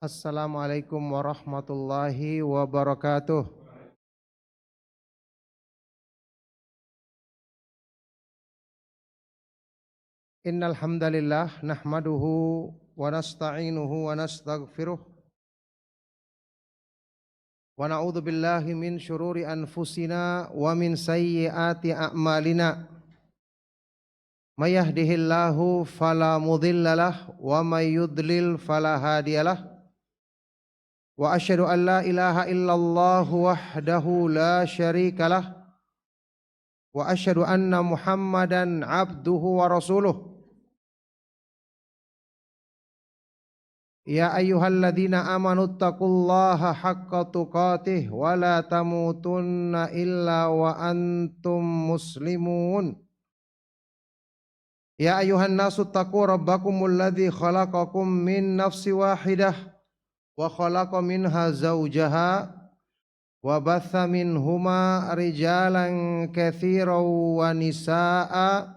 Assalamualaikum warahmatullahi wabarakatuh. Innal hamdalillah nahmaduhu wa nasta'inuhu wa nastaghfiruh wa na'udzu billahi min syururi anfusina wa min sayyiati a'malina. May yahdihillahu fala mudhillalah wa may yudlil fala hadiyalah. Wa asyhadu an la ilaha illallah wahdahu la syarikalah wa asyhadu anna Muhammadan abduhu wa rasuluh. Ya ayyuhalladzina amanu taqullaha haqqa tuqatih wa la tamutunna illa wa antum muslimun. Ya ayyuhan nasu taqu rabbakumul ladzi khalaqakum min nafsin wahidah wa khalaqa minha zawjaha wa batha minhuma rijalan katsiran wa nisaa'a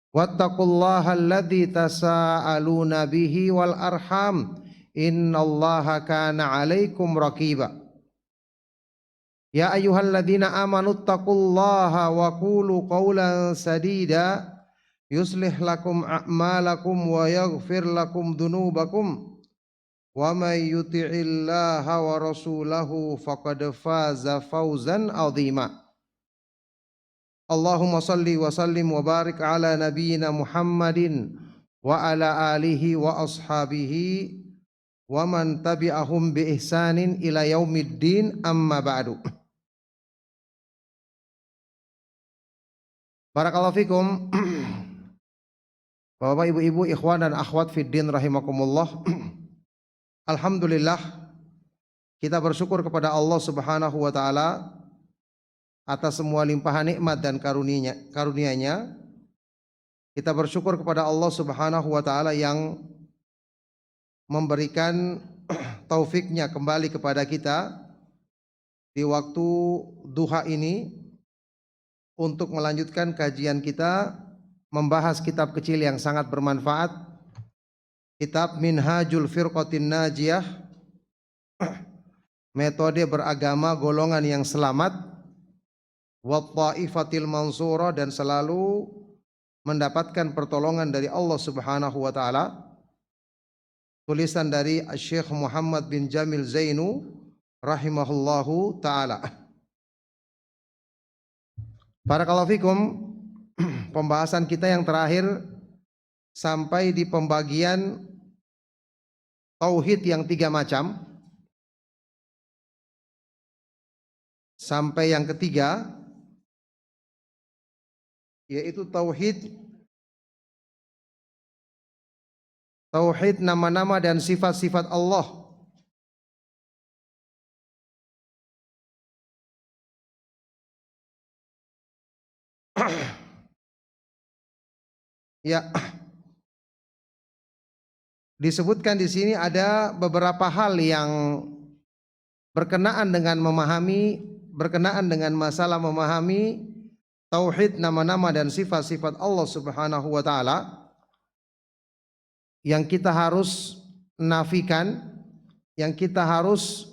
wattaqullaha alladzi tasaaluna bihi wal arham innallaha kana 'alaikum raqiba. Ya ayyuhalladzina amanu taqullaha wa qulu qawlan sadida yuslih lakum a'malakum wa yaghfir lakum dhunubakum wa may yuti'illaha wa rasulahu faqad faza fawzan 'azima. Allahumma salli wa sallim wa barik ala nabiyyina Muhammadin wa ala alihi wa ashabihi wa man tabi'ahum bi ihsanin ila yaumiddin, amma ba'du. Barakallahu fikum. Bapak, ibu-ibu, ikhwan dan akhwat fiddin rahimakumullah. Alhamdulillah, kita bersyukur kepada Allah Subhanahu wa taala atas semua limpahan nikmat dan karunia-Nya. Kita bersyukur kepada Allah Subhanahu wa taala yang memberikan taufiknya kembali kepada kita di waktu duha ini untuk melanjutkan kajian kita membahas kitab kecil yang sangat bermanfaat, kitab Minhajul Firqatin Najiyah, metode beragama golongan yang selamat, wa ta'ifatil mansurah, dan selalu mendapatkan pertolongan dari Allah Subhanahu wa taala. Tulisan dari Syekh Muhammad bin Jamil Zainu rahimahullahu taala. Barakallahu fikum. Pembahasan kita yang terakhir sampai di pembagian tauhid yang 3 macam, sampai yang ketiga, yaitu tauhid nama-nama dan sifat-sifat Allah. Ya, disebutkan di sini ada beberapa hal yang berkenaan dengan masalah memahami tauhid nama-nama dan sifat-sifat Allah Subhanahu wa taala, yang kita harus nafikan, yang kita harus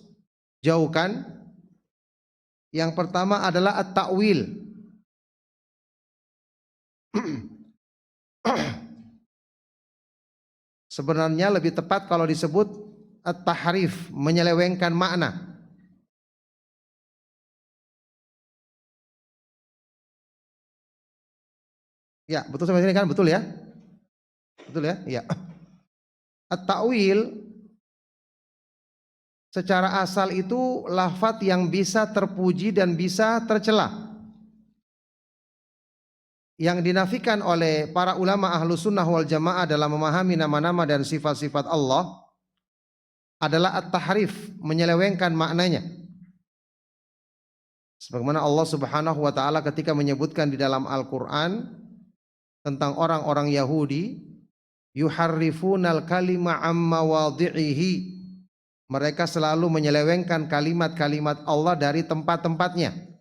jauhkan. Yang pertama adalah at-ta'wil. Sebenarnya lebih tepat kalau disebut at-tahrif, menyelewengkan makna. Ya, betul sampai sini kan? Betul ya? Betul ya? Iya. At-ta'wil secara asal itu lafadz yang bisa terpuji dan bisa tercela. Yang dinafikan oleh para ulama ahlu sunnah wal jamaah dalam memahami nama-nama dan sifat-sifat Allah adalah at-tahrif, menyelewengkan maknanya. Sebagaimana Allah Subhanahu wa taala ketika menyebutkan di dalam Al-Qur'an tentang orang-orang Yahudi, yuharrifunal kalima amma wadhi'ihi, mereka selalu menyelewengkan kalimat-kalimat Allah dari tempat-tempatnya.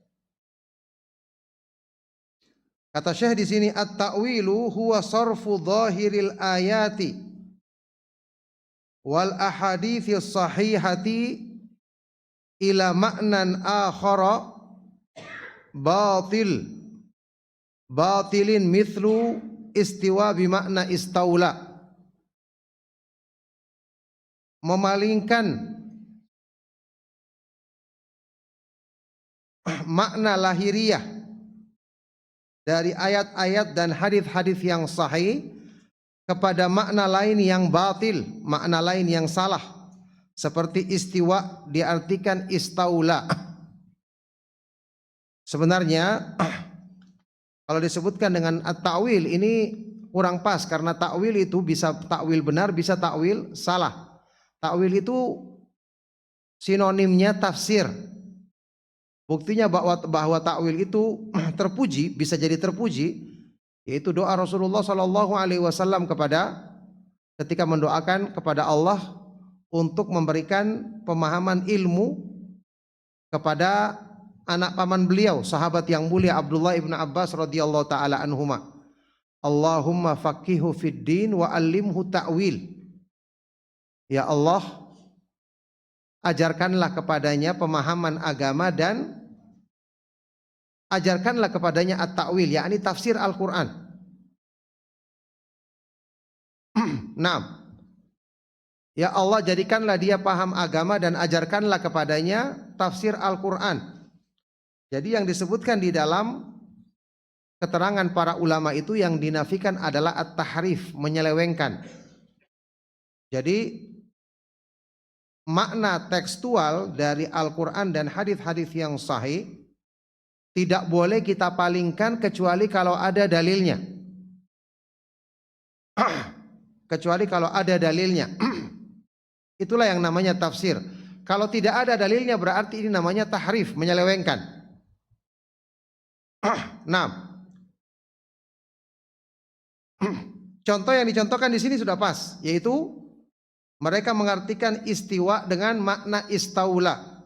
Kata Syekh di sini, at-ta'wilu huwa sarfu dhahiril ayati wal ahaditsis sahihati ila ma'nan akhara batilin mithlu istiwa bimakna istaula. Memalingkan makna lahiriah dari ayat-ayat dan hadis-hadis yang sahih kepada makna lain yang batil, makna lain yang salah. Seperti istiwa diartikan istaula. Sebenarnya kalau disebutkan dengan at-ta'wil ini kurang pas, karena ta'wil itu bisa ta'wil benar, bisa ta'wil salah. Ta'wil itu sinonimnya tafsir. Buktinya bahwa ta'wil itu terpuji, bisa jadi terpuji, yaitu doa Rasulullah SAW ketika mendoakan kepada Allah untuk memberikan pemahaman ilmu kepada anak paman beliau, sahabat yang mulia Abdullah ibn Abbas radhiyallahu taala anhuma. Allahumma faqihu fid din wa allimhu ta'wil. Ya Allah, ajarkanlah kepadanya pemahaman agama dan ajarkanlah kepadanya at-ta'wil, yakni tafsir Al-Quran. Naam. Ya Allah, jadikanlah dia paham agama dan ajarkanlah kepadanya tafsir Al-Quran. Jadi yang disebutkan di dalam keterangan para ulama itu yang dinafikan adalah at-tahrif, menyelewengkan. Jadi makna tekstual dari Al-Quran dan hadis-hadis yang sahih tidak boleh kita palingkan kecuali kalau ada dalilnya. Kecuali kalau ada dalilnya. Itulah yang namanya tafsir. Kalau tidak ada dalilnya berarti ini namanya tahrif, menyelewengkan. Nah, contoh yang dicontohkan di sini sudah pas, yaitu mereka mengartikan istiwa dengan makna istaula.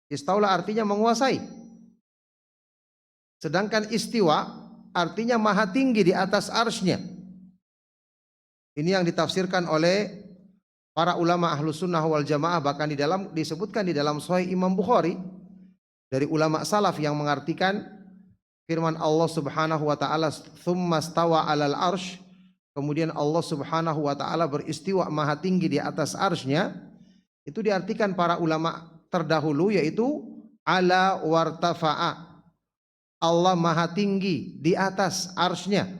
Istaula artinya menguasai. Sedangkan istiwa artinya maha tinggi di atas arsy-Nya. Ini yang ditafsirkan oleh para ulama Ahlus Sunnah wal Jamaah, bahkan disebutkan di dalam Sahih Imam Bukhari dari ulama salaf yang mengartikan firman Allah Subhanahu wa taala, "Tsumma stawa 'alal arsy." Kemudian Allah Subhanahu wa taala beristiwa maha tinggi di atas arsy-Nya. Itu diartikan para ulama terdahulu yaitu ala wartafa'a. Allah maha tinggi di atas arsy-Nya.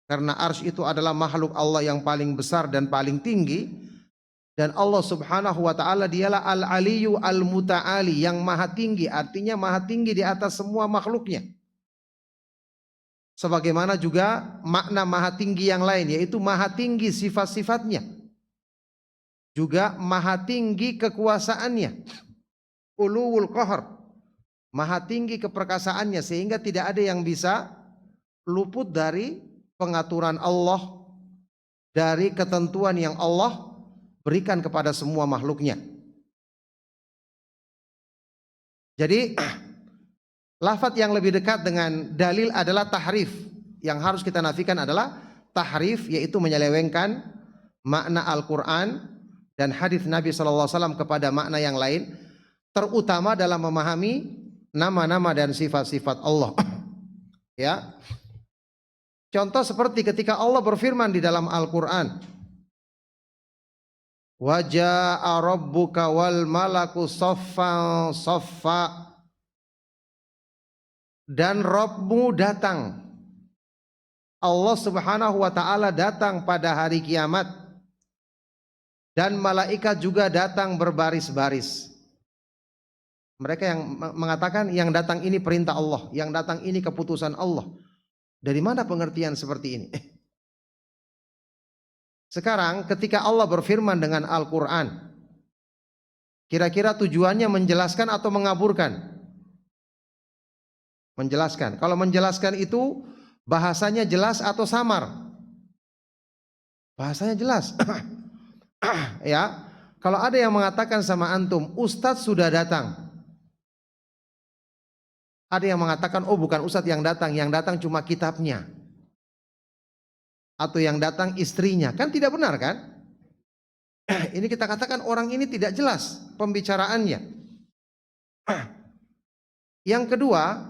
Karena arsy itu adalah makhluk Allah yang paling besar dan paling tinggi. Dan Allah Subhanahu wa ta'ala dialah al-aliyu al-muta'ali, yang maha tinggi, artinya maha tinggi di atas semua makhluknya. Sebagaimana juga makna maha tinggi yang lain, yaitu maha tinggi sifat-sifatnya. Juga maha tinggi kekuasaannya. Uluwul qahar. Maha tinggi keperkasaannya, sehingga tidak ada yang bisa luput dari pengaturan Allah, dari ketentuan yang Allah berikan kepada semua makhluknya. Jadi lafaz yang lebih dekat dengan dalil adalah tahrif. Yang harus kita nafikan adalah tahrif, yaitu menyelewengkan makna Al-Quran dan hadis Nabi SAW kepada makna yang lain, terutama dalam memahami nama-nama dan sifat-sifat Allah. Ya. Contoh seperti ketika Allah berfirman di dalam Al-Quran, wa jaa rabbuka wal malaku saffan saffa, dan Rabbmu datang. Allah Subhanahu wa ta'ala datang pada hari kiamat, dan malaikat juga datang berbaris-baris. Mereka yang mengatakan yang datang ini perintah Allah, yang datang ini keputusan Allah. Dari mana pengertian seperti ini? Sekarang ketika Allah berfirman dengan Al-Quran, kira-kira tujuannya menjelaskan atau mengaburkan? Menjelaskan. Kalau menjelaskan itu bahasanya jelas atau samar? Bahasanya jelas. Ya, kalau ada yang mengatakan sama antum, Ustadz sudah datang. Ada yang mengatakan, oh bukan Ustadz yang datang cuma kitabnya. Atau yang datang istrinya. Kan tidak benar kan? Ini kita katakan orang ini tidak jelas pembicaraannya. Yang kedua,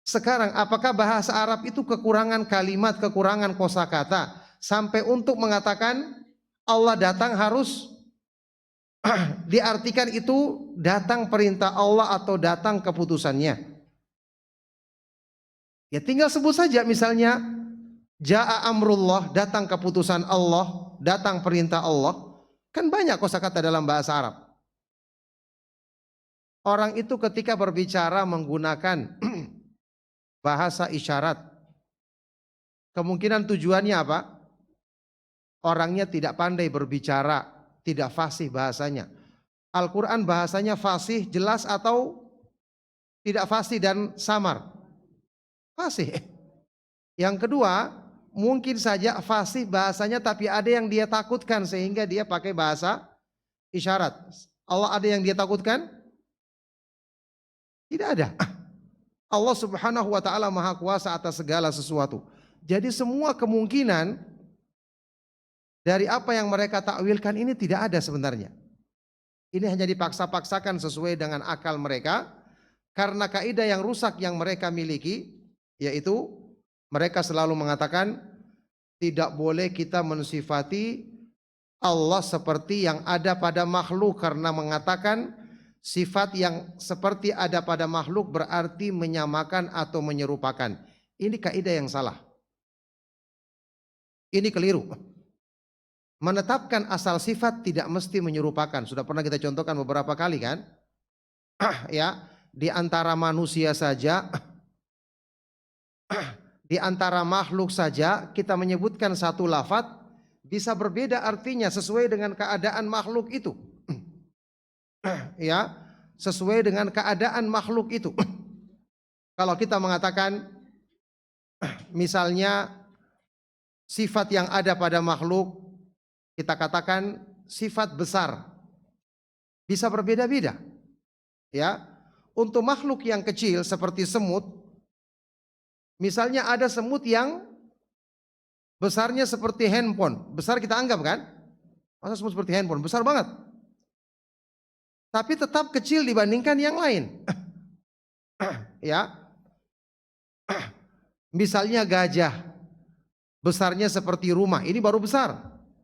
sekarang apakah bahasa Arab itu kekurangan kalimat, kekurangan kosakata sampai untuk mengatakan Allah datang harus diartikan itu datang perintah Allah atau datang keputusannya? Ya tinggal sebut saja misalnya Ja'a amrullah, datang keputusan Allah, datang perintah Allah. Kan banyak kosakata dalam bahasa Arab. Orang itu ketika berbicara menggunakan bahasa isyarat, kemungkinan tujuannya apa? Orangnya tidak pandai berbicara, tidak fasih bahasanya. Al-Quran bahasanya fasih, jelas atau tidak fasih dan samar? Fasih. Yang kedua, mungkin saja fasih bahasanya tapi ada yang dia takutkan sehingga dia pakai bahasa isyarat. Allah ada yang dia takutkan? Tidak ada. Allah Subhanahu wa taala Maha Kuasa atas segala sesuatu. Jadi semua kemungkinan dari apa yang mereka takwilkan ini tidak ada sebenarnya. Ini hanya dipaksa-paksakan sesuai dengan akal mereka karena kaidah yang rusak yang mereka miliki, yaitu mereka selalu mengatakan tidak boleh kita mensifati Allah seperti yang ada pada makhluk, karena mengatakan sifat yang seperti ada pada makhluk berarti menyamakan atau menyerupakan. Ini kaidah yang salah. Ini keliru. Menetapkan asal sifat tidak mesti menyerupakan. Sudah pernah kita contohkan beberapa kali kan? Ya, di antara manusia saja, di antara makhluk saja kita menyebutkan satu lafaz bisa berbeda artinya sesuai dengan keadaan makhluk itu. Ya, sesuai dengan keadaan makhluk itu. Kalau kita mengatakan misalnya sifat yang ada pada makhluk, kita katakan sifat besar, bisa berbeda-beda. Ya, untuk makhluk yang kecil seperti semut, misalnya ada semut yang besarnya seperti handphone, besar kita anggap kan? Masa semut seperti handphone, besar banget. Tapi tetap kecil dibandingkan yang lain. Ya. Misalnya gajah, besarnya seperti rumah, ini baru besar.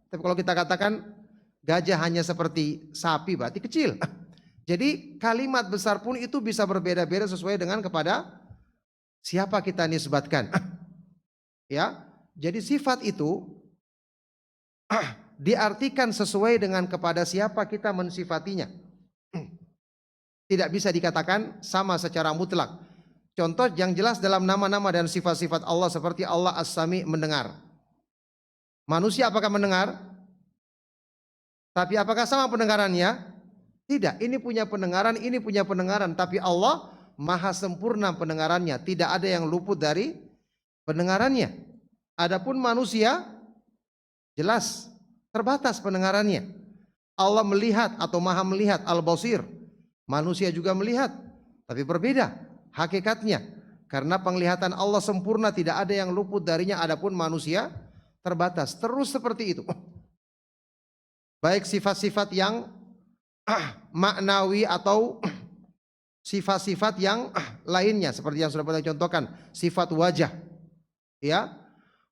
Tapi kalau kita katakan gajah hanya seperti sapi, berarti kecil. Jadi kalimat besar pun itu bisa berbeda-beda sesuai dengan kepada siapa kita nisbatkan. Ya, jadi sifat itu diartikan sesuai dengan kepada siapa kita mensifatinya. Tidak bisa dikatakan sama secara mutlak. Contoh yang jelas dalam nama-nama dan sifat-sifat Allah seperti Allah As-Sami, mendengar. Manusia apakah mendengar? Tapi apakah sama pendengarannya? Tidak, ini punya pendengaran, ini punya pendengaran. Tapi Allah maha sempurna pendengarannya. Tidak ada yang luput dari pendengarannya. Adapun manusia jelas terbatas pendengarannya. Allah melihat atau maha melihat, Al-Basir. Manusia juga melihat, tapi berbeda hakikatnya. Karena penglihatan Allah sempurna, tidak ada yang luput darinya. Adapun manusia terbatas. Terus seperti itu. Baik sifat-sifat yang maknawi atau sifat-sifat yang lainnya, seperti yang sudah pernah contohkan, sifat wajah. Ya,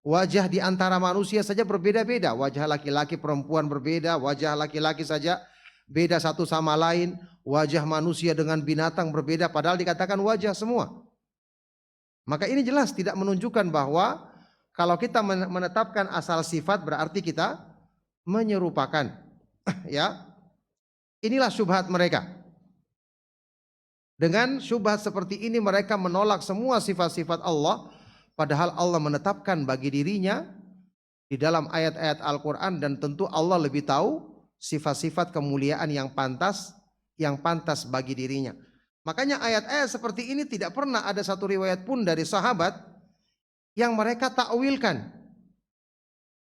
wajah di antara manusia saja berbeda-beda. Wajah laki-laki perempuan berbeda, wajah laki-laki saja beda satu sama lain. Wajah manusia dengan binatang berbeda, padahal dikatakan wajah semua. Maka ini jelas tidak menunjukkan bahwa kalau kita menetapkan asal sifat berarti kita menyerupakan. Ya, inilah syubhat mereka. Dengan syubhat seperti ini mereka menolak semua sifat-sifat Allah, padahal Allah menetapkan bagi dirinya di dalam ayat-ayat Al-Quran, dan tentu Allah lebih tahu sifat-sifat kemuliaan yang pantas bagi dirinya. Makanya ayat-ayat seperti ini tidak pernah ada satu riwayat pun dari sahabat yang mereka takwilkan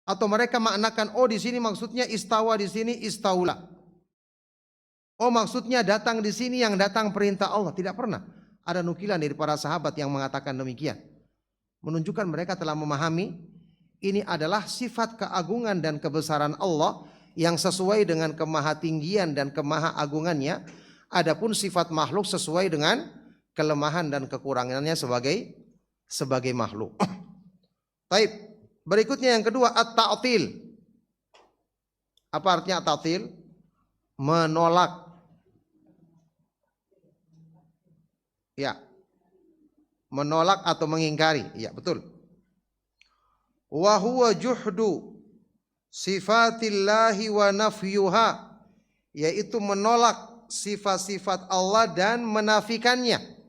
atau mereka maknakan, oh di sini maksudnya istawa, di sini istaula. Oh maksudnya datang di sini yang datang perintah Allah. Tidak pernah ada nukilan dari para sahabat yang mengatakan demikian. Menunjukkan mereka telah memahami ini adalah sifat keagungan dan kebesaran Allah yang sesuai dengan kemahatinggian dan kemahaagungannya. Adapun sifat makhluk sesuai dengan kelemahan dan kekurangannya sebagai makhluk. Baik, berikutnya yang kedua at-ta'til. Apa artinya at-ta'til? Menolak. Ya. Menolak atau mengingkari. Ya, betul. Wa huwa juhdu sifatillahi wa nafyuha, yaitu menolak sifat-sifat Allah dan menafikannya.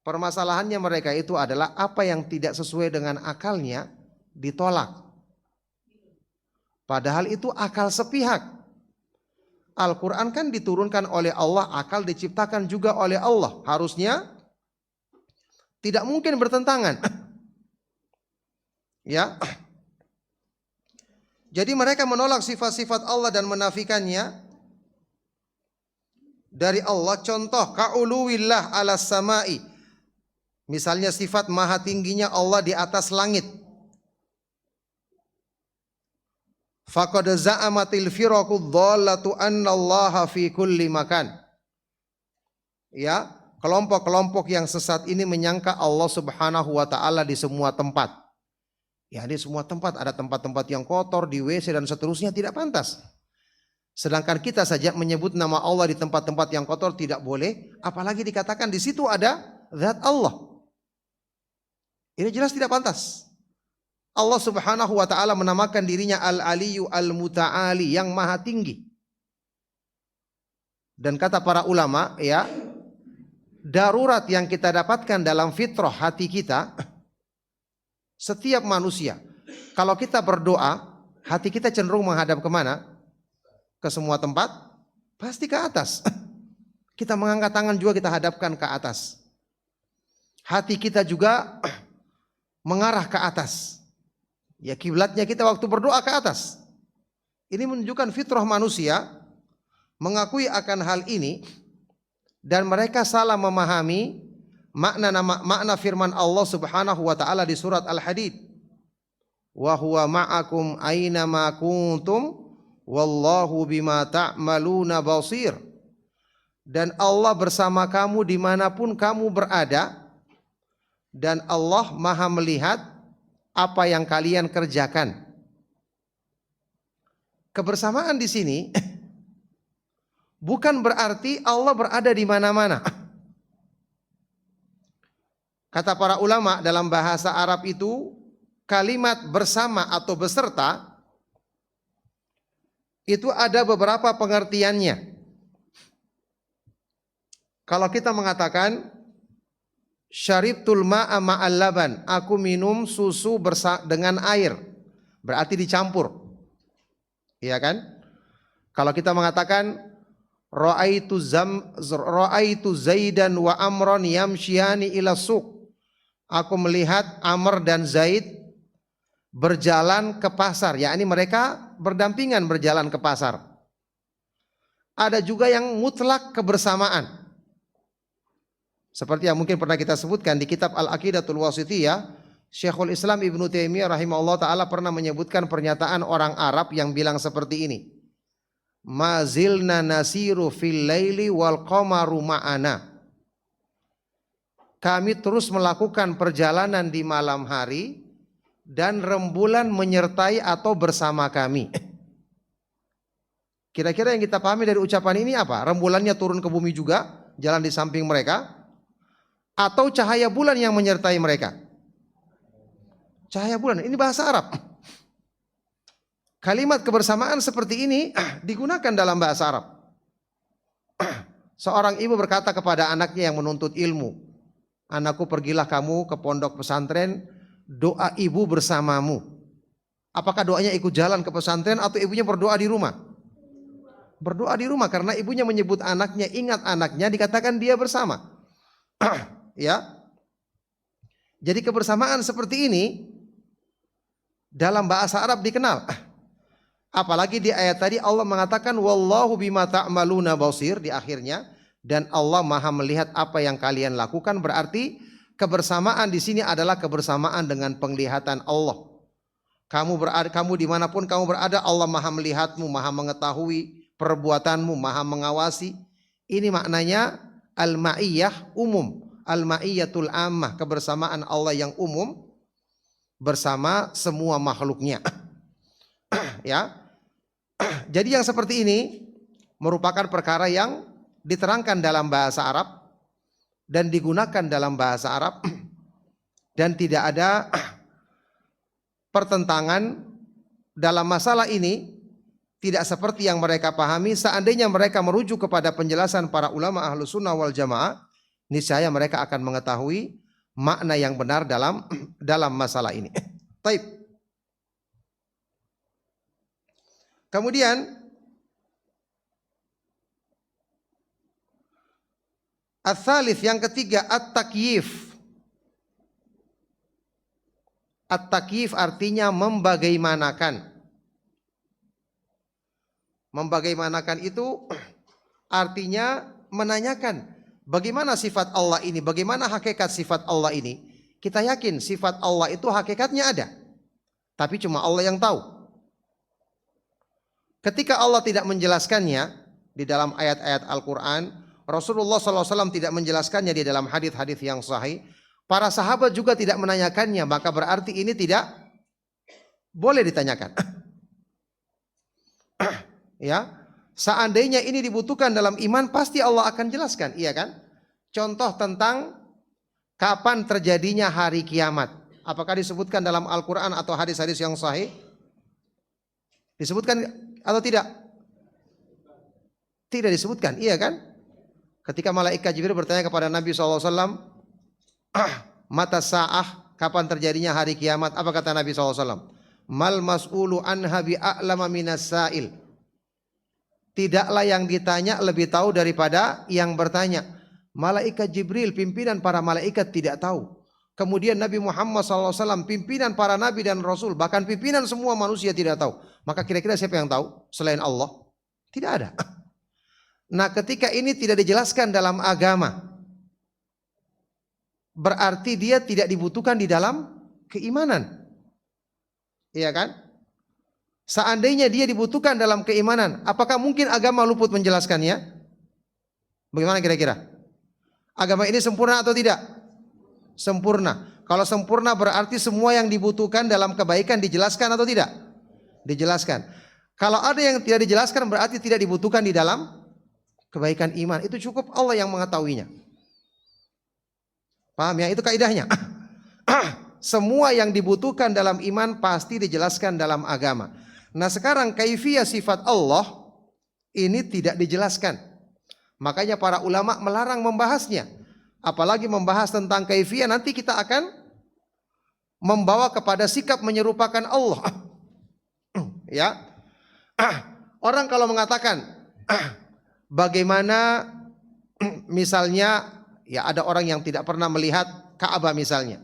Permasalahannya mereka itu adalah apa yang tidak sesuai dengan akalnya ditolak. Padahal itu akal sepihak. Al-Quran kan diturunkan oleh Allah, akal diciptakan juga oleh Allah. Harusnya tidak mungkin bertentangan. Ya. Jadi mereka menolak sifat-sifat Allah dan menafikannya dari Allah. Contoh, ka'uluwillah ala samai. Misalnya sifat maha tingginya Allah di atas langit. Faqad za'amatil firaqud dhallatu annallaha fi kulli makan. Ya, kelompok-kelompok yang sesat ini menyangka Allah Subhanahu wa taala di semua tempat. Ya, di semua tempat, ada tempat-tempat yang kotor, di WC dan seterusnya, tidak pantas. Sedangkan kita saja menyebut nama Allah di tempat-tempat yang kotor tidak boleh, apalagi dikatakan di situ ada zat Allah. Ini jelas tidak pantas. Allah Subhanahu wa taala menamakan dirinya Al-Aliyyu Al-Muta'ali, yang maha tinggi. Dan kata para ulama, ya, darurat yang kita dapatkan dalam fitrah hati kita, setiap manusia, kalau kita berdoa, hati kita cenderung menghadap kemana? Ke semua tempat, pasti ke atas. Kita mengangkat tangan juga kita hadapkan ke atas. Hati kita juga mengarah ke atas. Ya, kiblatnya kita waktu berdoa ke atas. Ini menunjukkan fitrah manusia mengakui akan hal ini, dan mereka salah memahami makna firman Allah Subhanahu wa taala di surat Al-Hadid. Wa huwa ma'akum aina ma kuntum wallahu bima ta'maluna basir. Dan Allah bersama kamu dimanapun kamu berada, dan Allah maha melihat apa yang kalian kerjakan. Kebersamaan di sini bukan berarti Allah berada di mana-mana. Kata para ulama, dalam bahasa Arab itu kalimat bersama atau beserta itu ada beberapa pengertiannya. Kalau kita mengatakan syaribtul ma'a ma'al laban, aku minum susu dengan air, berarti dicampur. Iya kan? Kalau kita mengatakan ra'aitu Zaidan wa Amran yamshiyani ila suq, aku melihat Amr dan Zaid berjalan ke pasar, yakni mereka berdampingan berjalan ke pasar. Ada juga yang mutlak kebersamaan. Seperti yang mungkin pernah kita sebutkan di kitab Al-Aqidatul Wasithiyah, Syekhul Islam Ibnu Taimiyah rahimahullah ta'ala pernah menyebutkan pernyataan orang Arab yang bilang seperti ini. Mazilna nasiru fil laili wal qamaru ma'ana. Kami terus melakukan perjalanan di malam hari dan rembulan menyertai atau bersama kami. Kira-kira yang kita pahami dari ucapan ini apa? Rembulannya turun ke bumi juga, jalan di samping mereka, atau cahaya bulan yang menyertai mereka? Cahaya bulan, ini bahasa Arab. Kalimat kebersamaan seperti ini digunakan dalam bahasa Arab. Seorang ibu berkata kepada anaknya yang menuntut ilmu, anakku, pergilah kamu ke pondok pesantren, doa ibu bersamamu. Apakah doanya ikut jalan ke pesantren atau ibunya berdoa di rumah? Berdoa di rumah, karena ibunya menyebut anaknya, ingat anaknya, dikatakan dia bersama. Ya. Jadi kebersamaan seperti ini dalam bahasa Arab dikenal. Apalagi di ayat tadi Allah mengatakan wallahu bima ta'maluna basir di akhirnya, dan Allah maha melihat apa yang kalian lakukan, berarti kebersamaan di sini adalah kebersamaan dengan penglihatan Allah. Kamu dimanapun kamu berada, Allah maha melihatmu, maha mengetahui perbuatanmu, maha mengawasi. Ini maknanya al-ma'iyyah umum, al-ma'iyyatul ammah, kebersamaan Allah yang umum bersama semua makhluknya. Ya. Jadi yang seperti ini merupakan perkara yang diterangkan dalam bahasa Arab dan digunakan dalam bahasa Arab dan tidak ada pertentangan dalam masalah ini, tidak seperti yang mereka pahami. Seandainya mereka merujuk kepada penjelasan para ulama Ahlus Sunnah wal Jamaah, niscaya mereka akan mengetahui makna yang benar dalam masalah ini. Taib. Kemudian ats-tsalits, yang ketiga, at-takyif. At-takyif artinya membagaimanakan. Membagaimanakan itu artinya menanyakan bagaimana sifat Allah ini, bagaimana hakikat sifat Allah ini. Kita yakin sifat Allah itu hakikatnya ada, tapi cuma Allah yang tahu. Ketika Allah tidak menjelaskannya di dalam ayat-ayat Al-Quran, Rasulullah SAW tidak menjelaskannya di dalam hadis-hadis yang sahih, para sahabat juga tidak menanyakannya, maka berarti ini tidak boleh ditanyakan. Ya, seandainya ini dibutuhkan dalam iman, pasti Allah akan jelaskan, iya kan? Contoh tentang kapan terjadinya hari kiamat, apakah disebutkan dalam Al-Quran atau hadis-hadis yang sahih? Disebutkan atau tidak? Tidak disebutkan, iya kan? Ketika malaikat Jibril bertanya kepada Nabi SAW, mata sa'ah, kapan terjadinya hari kiamat? Apa kata Nabi SAW? Mal mas'ulu anha bi'a'lama minas sa'il. Tidaklah yang ditanya lebih tahu daripada yang bertanya. Malaikat Jibril, pimpinan para malaikat, tidak tahu. Kemudian Nabi Muhammad SAW, pimpinan para nabi dan rasul, bahkan pimpinan semua manusia, tidak tahu. Maka kira-kira siapa yang tahu selain Allah? Tidak ada. Nah, ketika ini tidak dijelaskan dalam agama, berarti dia tidak dibutuhkan di dalam keimanan. Iya kan? Seandainya dia dibutuhkan dalam keimanan, apakah mungkin agama luput menjelaskannya? Bagaimana kira-kira? Agama ini sempurna atau tidak? Sempurna. Kalau sempurna berarti semua yang dibutuhkan dalam kebaikan dijelaskan atau tidak? Dijelaskan. Kalau ada yang tidak dijelaskan berarti tidak dibutuhkan di dalam kebaikan iman. Itu cukup Allah yang mengetahuinya. Paham ya? Itu kaidahnya. Semua yang dibutuhkan dalam iman pasti dijelaskan dalam agama. Nah, sekarang kaifiyah sifat Allah ini tidak dijelaskan. Makanya para ulama melarang membahasnya. Apalagi membahas tentang kaifiyah, nanti kita akan membawa kepada sikap menyerupakan Allah. Ya. Orang kalau mengatakan bagaimana misalnya, ya ada orang yang tidak pernah melihat Ka'bah misalnya.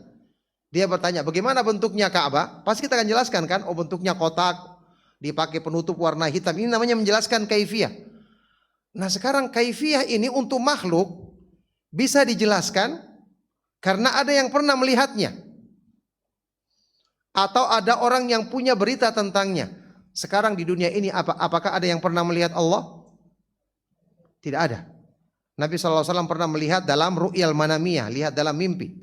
Dia bertanya, bagaimana bentuknya Ka'bah? Pasti kita akan jelaskan kan, oh bentuknya kotak, dipakai penutup warna hitam. Ini namanya menjelaskan kaifiyah. Nah, sekarang kaifiyah ini untuk makhluk bisa dijelaskan karena ada yang pernah melihatnya. Atau ada orang yang punya berita tentangnya. Sekarang di dunia ini apakah ada yang pernah melihat Allah? Tidak ada. Nabi SAW pernah melihat dalam ru'yal manamiyah, lihat dalam mimpi.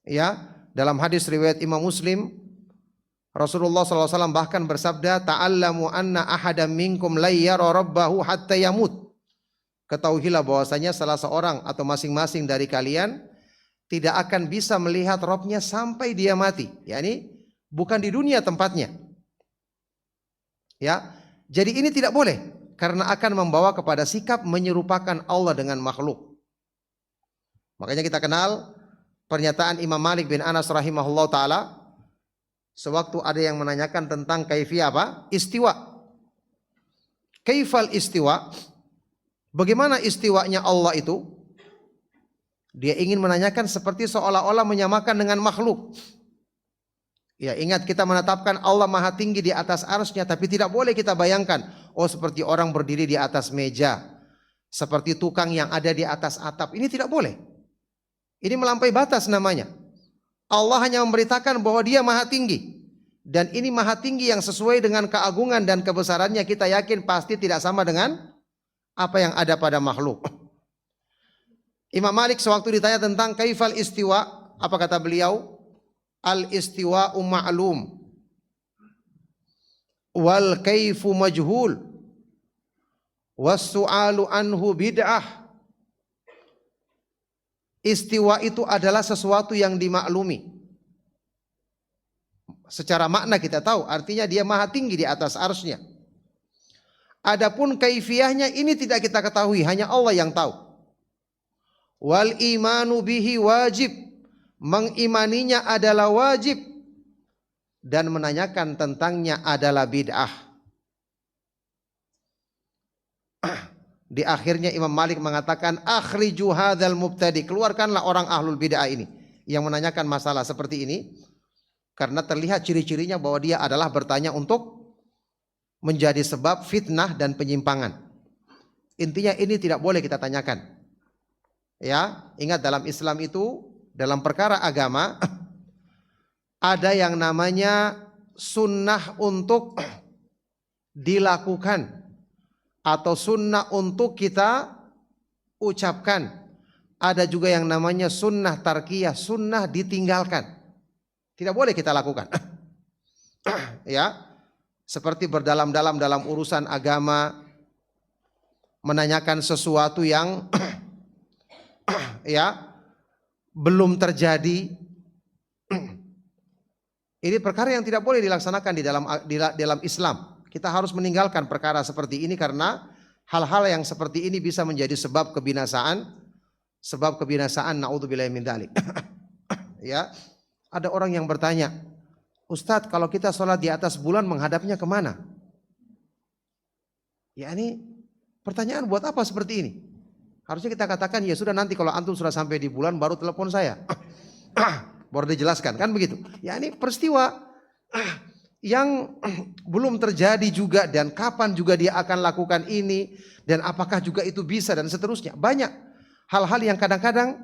Ya, dalam hadis riwayat Imam Muslim, Rasulullah SAW bahkan bersabda, ta'allamu anna ahadam minkum la yara rabbahu hatta yamut. Ketahuilah bahwasanya salah seorang atau masing-masing dari kalian tidak akan bisa melihat Rabbnya sampai dia mati. Yani bukan di dunia tempatnya. Ya, jadi ini tidak boleh karena akan membawa kepada sikap menyerupakan Allah dengan makhluk. Makanya kita kenal pernyataan Imam Malik bin Anas rahimahullah ta'ala. Sewaktu ada yang menanyakan tentang kaifiyah apa? Istiwa. Kaifal istiwa? Bagaimana istiwanya Allah itu? Dia ingin menanyakan seperti seolah-olah menyamakan dengan makhluk. Ya, ingat kita menetapkan Allah maha tinggi di atas arsy-Nya, tapi tidak boleh kita bayangkan, oh seperti orang berdiri di atas meja, seperti tukang yang ada di atas atap. Ini tidak boleh. Ini melampaui batas namanya. Allah hanya memberitakan bahwa dia maha tinggi. Dan ini maha tinggi yang sesuai dengan keagungan dan kebesarannya, kita yakin pasti tidak sama dengan apa yang ada pada makhluk. Imam Malik sewaktu ditanya tentang kaifal istiwa, apa kata beliau? Al istiwa'u ma'lum wal kaifu majhul was su'alu anhu bid'ah. Istiwa itu adalah sesuatu yang dimaklumi. Secara makna kita tahu, artinya dia maha tinggi di atas arsy-Nya. Adapun kaifiyahnya ini tidak kita ketahui, hanya Allah yang tahu. Wal imanu bihi wajib, mengimaninya adalah wajib, dan menanyakan tentangnya adalah bid'ah. Di akhirnya Imam Malik mengatakan, akhriju hadzal mubtadi, keluarkanlah orang ahlul bid'ah ini yang menanyakan masalah seperti ini. Karena terlihat ciri-cirinya bahwa dia adalah bertanya untuk menjadi sebab fitnah dan penyimpangan. Intinya ini tidak boleh kita tanyakan. Ya, ingat dalam Islam itu, dalam perkara agama ada yang namanya sunnah untuk dilakukan atau sunnah untuk kita ucapkan. Ada juga yang namanya sunnah tarkiyah, sunnah ditinggalkan. Tidak boleh kita lakukan. Ya, seperti berdalam-dalam dalam urusan agama, menanyakan sesuatu yang ya belum terjadi. Ini perkara yang tidak boleh dilaksanakan di dalam Islam. Kita harus meninggalkan perkara seperti ini karena hal-hal yang seperti ini bisa menjadi sebab kebinasaan, naudzubillahi min dzalik. Ya. Ada orang yang bertanya, Ustadz, kalau kita sholat di atas bulan menghadapnya kemana? Ya, ini pertanyaan buat apa seperti ini? Harusnya kita katakan, ya sudah, nanti kalau antum sudah sampai di bulan baru telepon saya. Baru dijelaskan, kan begitu. Ya, ini peristiwa yang belum terjadi juga, dan kapan juga dia akan lakukan ini, dan apakah juga itu bisa, dan seterusnya. Banyak hal-hal yang kadang-kadang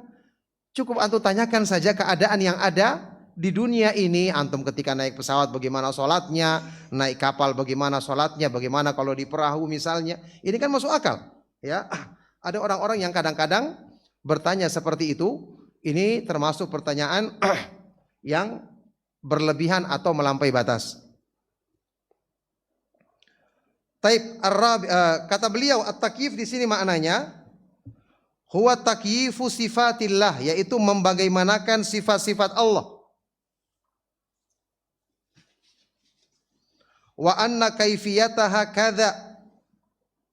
cukup antum tanyakan saja keadaan yang ada di dunia ini. Antum ketika naik pesawat bagaimana sholatnya, naik kapal bagaimana sholatnya, bagaimana kalau di perahu misalnya. Ini kan masuk akal. Ya, ada orang-orang yang kadang-kadang bertanya seperti itu. Ini termasuk pertanyaan yang berlebihan atau melampaui batas. Kata beliau, at-takyif di sini maknanya huwa takyifu sifatillah, yaitu membagaimanakan sifat-sifat Allah. Wa anna kaifiyataha kadza.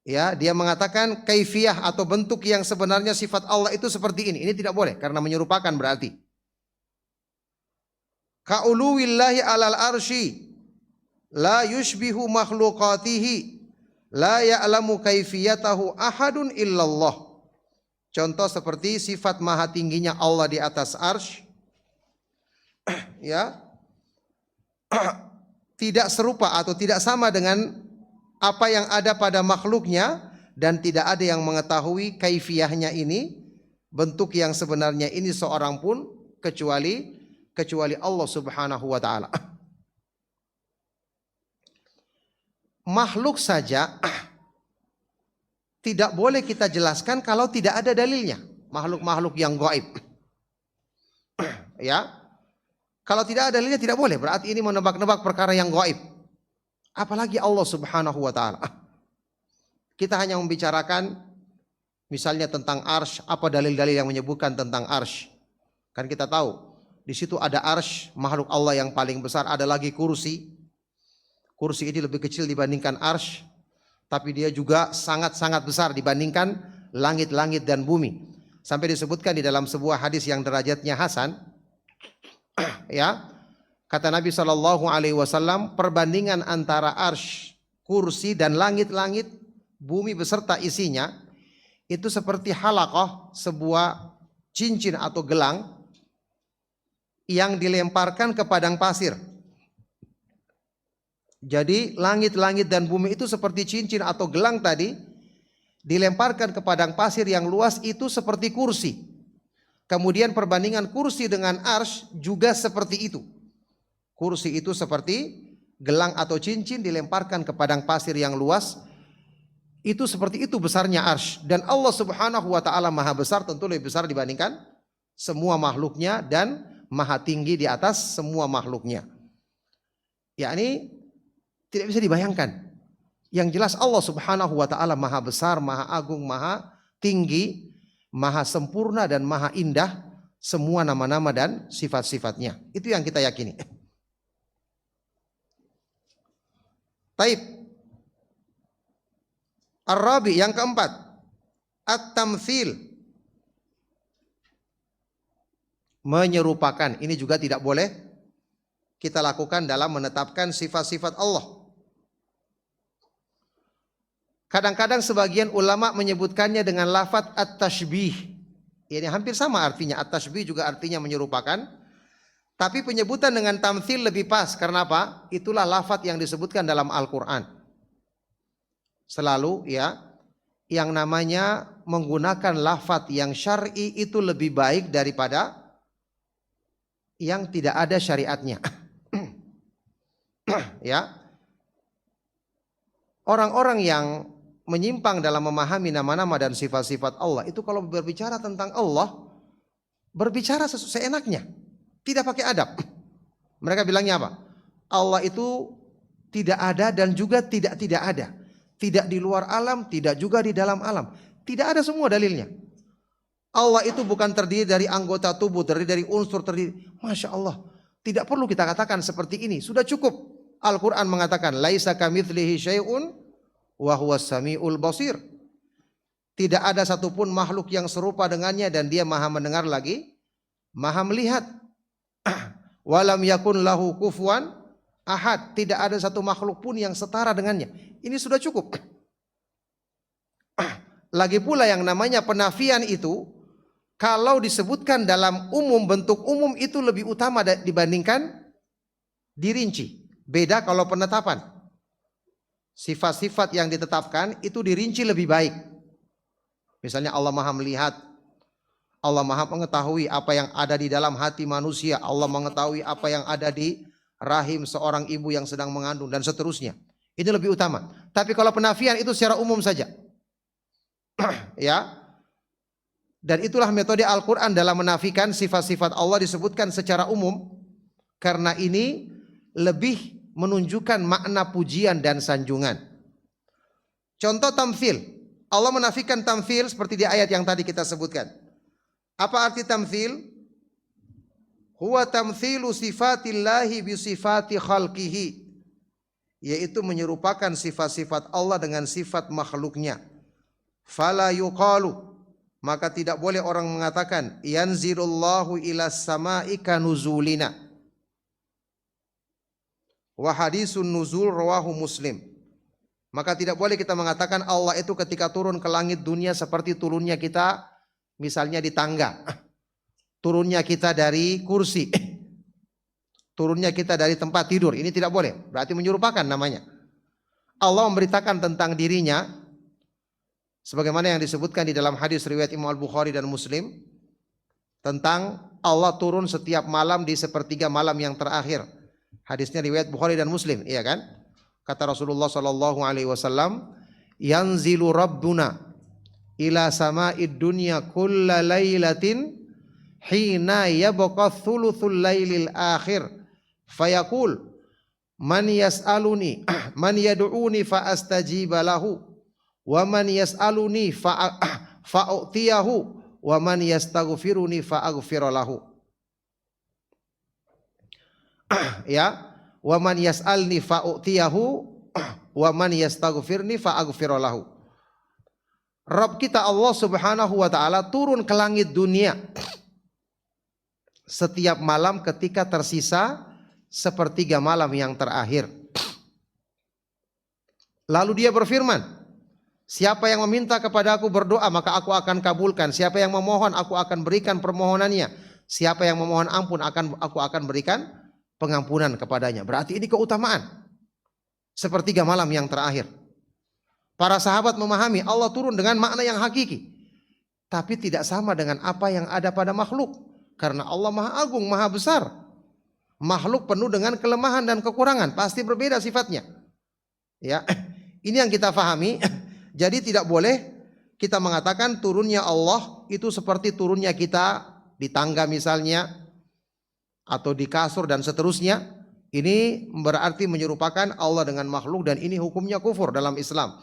Ya, dia mengatakan kaifiyah atau bentuk yang sebenarnya sifat Allah itu seperti ini. Ini tidak boleh karena menyerupakan berarti. Ka'uluwillahi 'alal arsy la yushbihu makhluqatihi la ya'lamu kaifiyatahu ahadun illallah. Contoh seperti sifat maha tingginya Allah di atas arsy. Ya. Tidak serupa atau tidak sama dengan apa yang ada pada makhluknya, dan tidak ada yang mengetahui kaifiyahnya ini, bentuk yang sebenarnya ini seorang pun kecuali Allah Subhanahu wa taala. Makhluk saja tidak boleh kita jelaskan kalau tidak ada dalilnya. Makhluk-makhluk yang gaib. Ya. Kalau tidak ada dalilnya tidak boleh, berarti ini menebak-nebak perkara yang gaib. Apalagi Allah Subhanahu wa taala. Kita hanya membicarakan misalnya tentang arsy, apa dalil-dalil yang menyebutkan tentang arsy. Kan kita tahu, di situ ada arsy, makhluk Allah yang paling besar, ada lagi kursi. Kursi ini lebih kecil dibandingkan arsy, tapi dia juga sangat-sangat besar dibandingkan langit-langit dan bumi. Sampai disebutkan di dalam sebuah hadis yang derajatnya hasan, ya, kata Nabi SAW, perbandingan antara arsy, kursi dan langit-langit, bumi beserta isinya, itu seperti halaqah, sebuah cincin atau gelang yang dilemparkan ke padang pasir. Jadi langit-langit dan bumi itu seperti cincin atau gelang tadi, dilemparkan ke padang pasir yang luas itu seperti kursi. Kemudian perbandingan kursi dengan arsy juga seperti itu. Kursi itu seperti gelang atau cincin dilemparkan ke padang pasir yang luas. Itu seperti itu besarnya arsy. Dan Allah subhanahu wa ta'ala maha besar, tentu lebih besar dibandingkan semua makhluknya dan maha tinggi di atas semua makhluknya. Yakni tidak bisa dibayangkan. Yang jelas Allah subhanahu wa ta'ala maha besar, maha agung, maha tinggi, maha sempurna dan maha indah. Semua nama-nama dan sifat-sifatnya. Itu yang kita yakini. Taib. Ar-Rabi, yang keempat, at-tamtsil, menyerupakan. Ini juga tidak boleh kita lakukan dalam menetapkan sifat-sifat Allah. Kadang-kadang sebagian ulama menyebutkannya dengan lafadz at-tashbih. Ini hampir sama artinya. At-tashbih juga artinya menyerupakan. Tapi penyebutan dengan tamtsil lebih pas. Karena apa? Itulah lafadz yang disebutkan dalam Al-Quran. Selalu ya, yang namanya menggunakan lafadz yang syar'i itu lebih baik daripada yang tidak ada syariatnya. Ya, orang-orang yang menyimpang dalam memahami nama-nama dan sifat-sifat Allah itu kalau berbicara tentang Allah, berbicara seenaknya, tidak pakai adab. Mereka bilangnya apa? Allah itu tidak ada dan juga tidak ada. Tidak di luar alam, tidak juga di dalam alam. Tidak ada semua dalilnya. Allah itu bukan terdiri dari anggota tubuh, terdiri dari unsur, terdiri. Masya Allah. Tidak perlu kita katakan seperti ini. Sudah cukup. Al-Quran mengatakan, laisa kamitslihi syai'un wa huwas samiul basir. Tidak ada satupun makhluk yang serupa dengannya dan dia maha mendengar lagi, maha melihat. Walam yakun lahu kufuwan ahad. Tidak ada satu makhluk pun yang setara dengannya. Ini sudah cukup. Lagi pula yang namanya penafian itu, kalau disebutkan dalam umum, bentuk umum itu lebih utama dibandingkan dirinci. Beda kalau penetapan. Sifat-sifat yang ditetapkan itu dirinci lebih baik. Misalnya Allah maha melihat, Allah maha mengetahui apa yang ada di dalam hati manusia, Allah mengetahui apa yang ada di rahim seorang ibu yang sedang mengandung dan seterusnya. Itu lebih utama. Tapi kalau penafian itu secara umum saja. Ya. Dan itulah metode Al-Quran dalam menafikan sifat-sifat Allah disebutkan secara umum. Karena ini lebih menunjukkan makna pujian dan sanjungan. Contoh tamtsil. Allah menafikan tamtsil seperti di ayat yang tadi kita sebutkan. Apa arti tamtsil? Huwa tamtsilu sifatillahi bi sifati khalqihi. Yaitu menyerupakan sifat-sifat Allah dengan sifat makhluknya. Fala yuqalu, maka tidak boleh orang mengatakan yanzilullahu ilas sama'i kanuzulina. Wa hadisun nuzul rawahu Muslim. Maka tidak boleh kita mengatakan Allah itu ketika turun ke langit dunia seperti turunnya kita misalnya di tangga. Turunnya kita dari kursi. Turunnya kita dari tempat tidur. Ini tidak boleh. Berarti menyerupakan namanya. Allah memberitakan tentang dirinya sebagaimana yang disebutkan di dalam hadis riwayat Imam Al-Bukhari dan Muslim tentang Allah turun setiap malam di sepertiga malam yang terakhir. Hadisnya riwayat Bukhari dan Muslim, iya kan? Kata Rasulullah sallallahu alaihi wasallam, "Yanzilu Rabbuna ila sama'id dunya kulla lailatin hina yabqa thuluthul lailil akhir." Fayaqul man yas'aluni man yad'uni fa astajiba lahu wa man yas'aluni fa'utiyahu wa man yastaghfiruni fa aghfir lahu. Ya, wa man yas'alni fa'utiyahu wa man yastaghfirni fa aghfir lahu. Rabb kita Allah Subhanahu wa taala turun ke langit dunia setiap malam ketika tersisa sepertiga malam yang terakhir. Lalu dia berfirman, siapa yang meminta kepada aku berdoa maka aku akan kabulkan. Siapa yang memohon aku akan berikan permohonannya. Siapa yang memohon ampun aku akan berikan pengampunan kepadanya. Berarti ini keutamaan sepertiga malam yang terakhir. Para sahabat memahami Allah turun dengan makna yang hakiki. Tapi tidak sama dengan apa yang ada pada makhluk. Karena Allah maha agung, maha besar. makhluk penuh dengan kelemahan dan kekurangan, pasti berbeda sifatnya. Ya, ini yang kita fahami. Jadi tidak boleh kita mengatakan turunnya Allah itu seperti turunnya kita di tangga misalnya, atau di kasur dan seterusnya. Ini berarti menyerupakan Allah dengan makhluk, dan ini hukumnya kufur dalam Islam.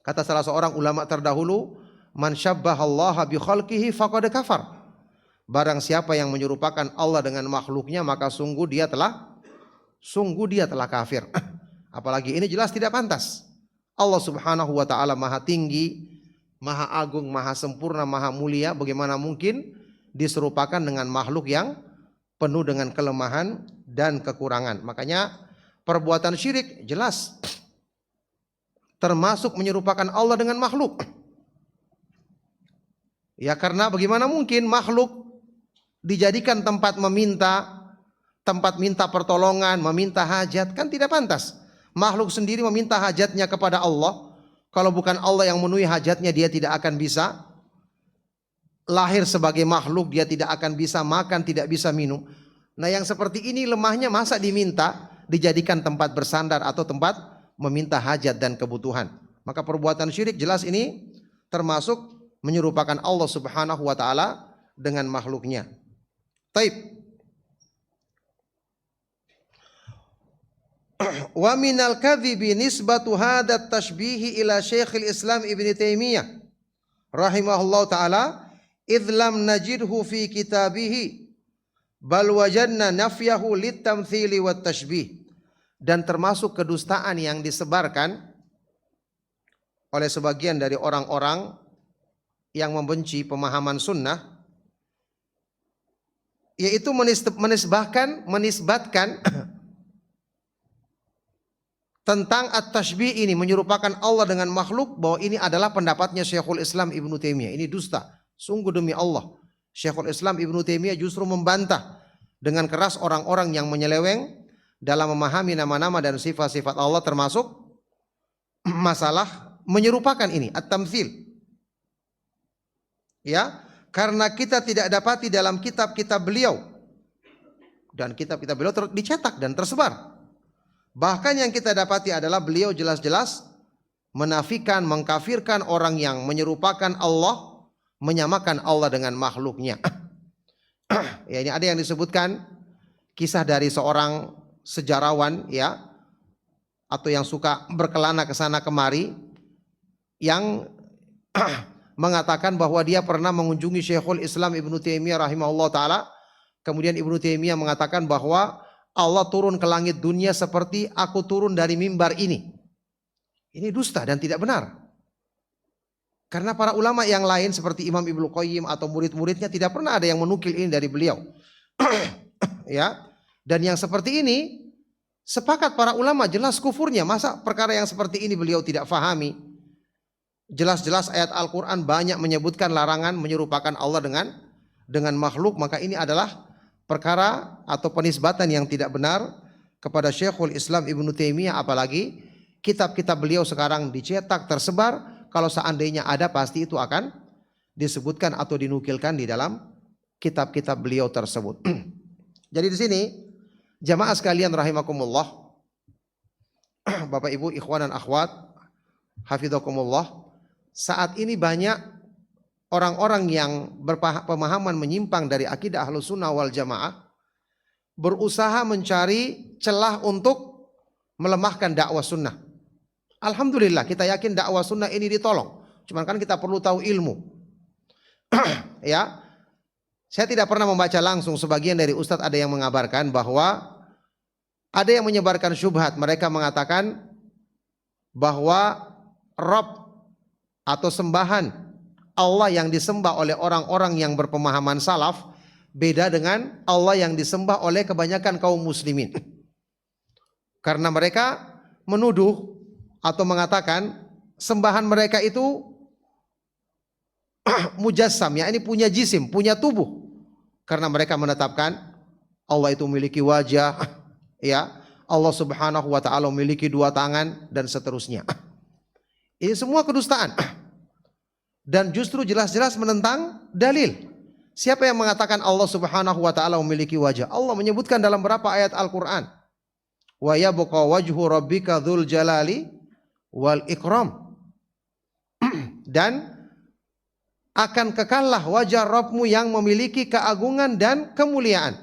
Kata salah seorang ulama terdahulu, man syabbahallaha bi khalqihi faqad kafar. Barang siapa yang menyerupakan Allah dengan makhluknya, maka sungguh dia telah kafir. Apalagi ini jelas tidak pantas. Allah Subhanahu wa taala Maha tinggi, Maha agung, Maha sempurna, Maha mulia, bagaimana mungkin diserupakan dengan makhluk yang penuh dengan kelemahan dan kekurangan. Makanya perbuatan syirik jelas termasuk menyerupakan Allah dengan makhluk. Ya, karena bagaimana mungkin makhluk dijadikan tempat minta pertolongan, meminta hajat, kan tidak pantas. Makhluk sendiri meminta hajatnya kepada Allah. Kalau bukan Allah yang memenuhi hajatnya, dia tidak akan bisa lahir sebagai makhluk, dia tidak akan bisa makan, tidak bisa minum. Nah, yang seperti ini lemahnya masa diminta dijadikan tempat bersandar atau tempat meminta hajat dan kebutuhan. Maka perbuatan syirik jelas ini termasuk menyerupakan Allah Subhanahu wa taala dengan makhluknya. Taib. Wa minal kadhibi nisbatu hadat tashbihi ila Syekhul Islam Ibn Taimiyah rahimahullah ta'ala idh lam najidhu fi kitabihi bal wajadna nafyahu litamthili wat tashbih. Dan termasuk kedustaan yang disebarkan oleh sebagian dari orang-orang yang membenci pemahaman sunnah, yaitu menisbatkan tentang at-tashbih ini, menyerupakan Allah dengan makhluk, bahwa ini adalah pendapatnya Syekhul Islam Ibn Taimiyah. Ini dusta. Sungguh demi Allah, Syekhul Islam Ibn Taimiyah justru membantah dengan keras orang-orang yang menyeleweng dalam memahami nama-nama dan sifat-sifat Allah, termasuk masalah menyerupakan ini, at-tamtsil. Ya, karena kita tidak dapati dalam kitab-kitab beliau, dan kitab-kitab beliau dicetak dan tersebar. Bahkan yang kita dapati adalah beliau jelas-jelas menafikan, mengkafirkan orang yang menyerupakan Allah, menyamakan Allah dengan makhluknya. Ya, ini ada yang disebutkan kisah dari seorang sejarawan, ya, atau yang suka berkelana ke sana kemari, yang mengatakan bahwa dia pernah mengunjungi Syekhul Islam Ibn Taimiyah rahimahullah ta'ala. Kemudian Ibn Taimiyah mengatakan bahwa Allah turun ke langit dunia seperti aku turun dari mimbar ini. Ini dusta dan tidak benar. Karena para ulama yang lain seperti Imam Ibnu Qayyim atau murid-muridnya tidak pernah ada yang menukil ini dari beliau. Ya. Dan yang seperti ini sepakat para ulama jelas kufurnya. Masa perkara yang seperti ini beliau tidak fahami? Jelas-jelas ayat Al-Quran banyak menyebutkan larangan menyerupakan Allah dengan makhluk. Maka ini adalah perkara atau penisbatan yang tidak benar kepada Syekhul Islam Ibn Taimiyah. Apalagi kitab-kitab beliau sekarang dicetak, tersebar. Kalau seandainya ada, pasti itu akan disebutkan atau dinukilkan di dalam kitab-kitab beliau tersebut. Jadi di sini jamaah sekalian rahimakumullah, Bapak Ibu, ikhwan dan akhwat, hafidhakumullah, saat ini banyak orang-orang yang berpemahaman menyimpang dari akidah Ahlus Sunnah wal Jamaah berusaha mencari celah untuk melemahkan dakwah sunnah. Alhamdulillah kita yakin dakwah sunnah ini ditolong. Cuman kan kita perlu tahu ilmu. Ya, saya tidak pernah membaca langsung, sebagian dari ustadz ada yang mengabarkan bahwa ada yang menyebarkan syubhat. Mereka mengatakan bahwa Rabb atau sembahan Allah yang disembah oleh orang-orang yang berpemahaman salaf beda dengan Allah yang disembah oleh kebanyakan kaum muslimin. Karena mereka menuduh atau mengatakan sembahan mereka itu mujassam, ya, ini punya jisim, punya tubuh. Karena mereka menetapkan Allah itu memiliki wajah, ya, Allah Subhanahu wa taala memiliki dua tangan dan seterusnya. Ini semua kedustaan. Dan justru jelas-jelas menentang dalil. Siapa yang mengatakan Allah Subhanahu wa taala memiliki wajah? Allah menyebutkan dalam berapa ayat Al-Qur'an? Wa yabqa wajhu rabbika dzul jalali wal ikram. Dan akan kekallah wajah Rabbmu yang memiliki keagungan dan kemuliaan.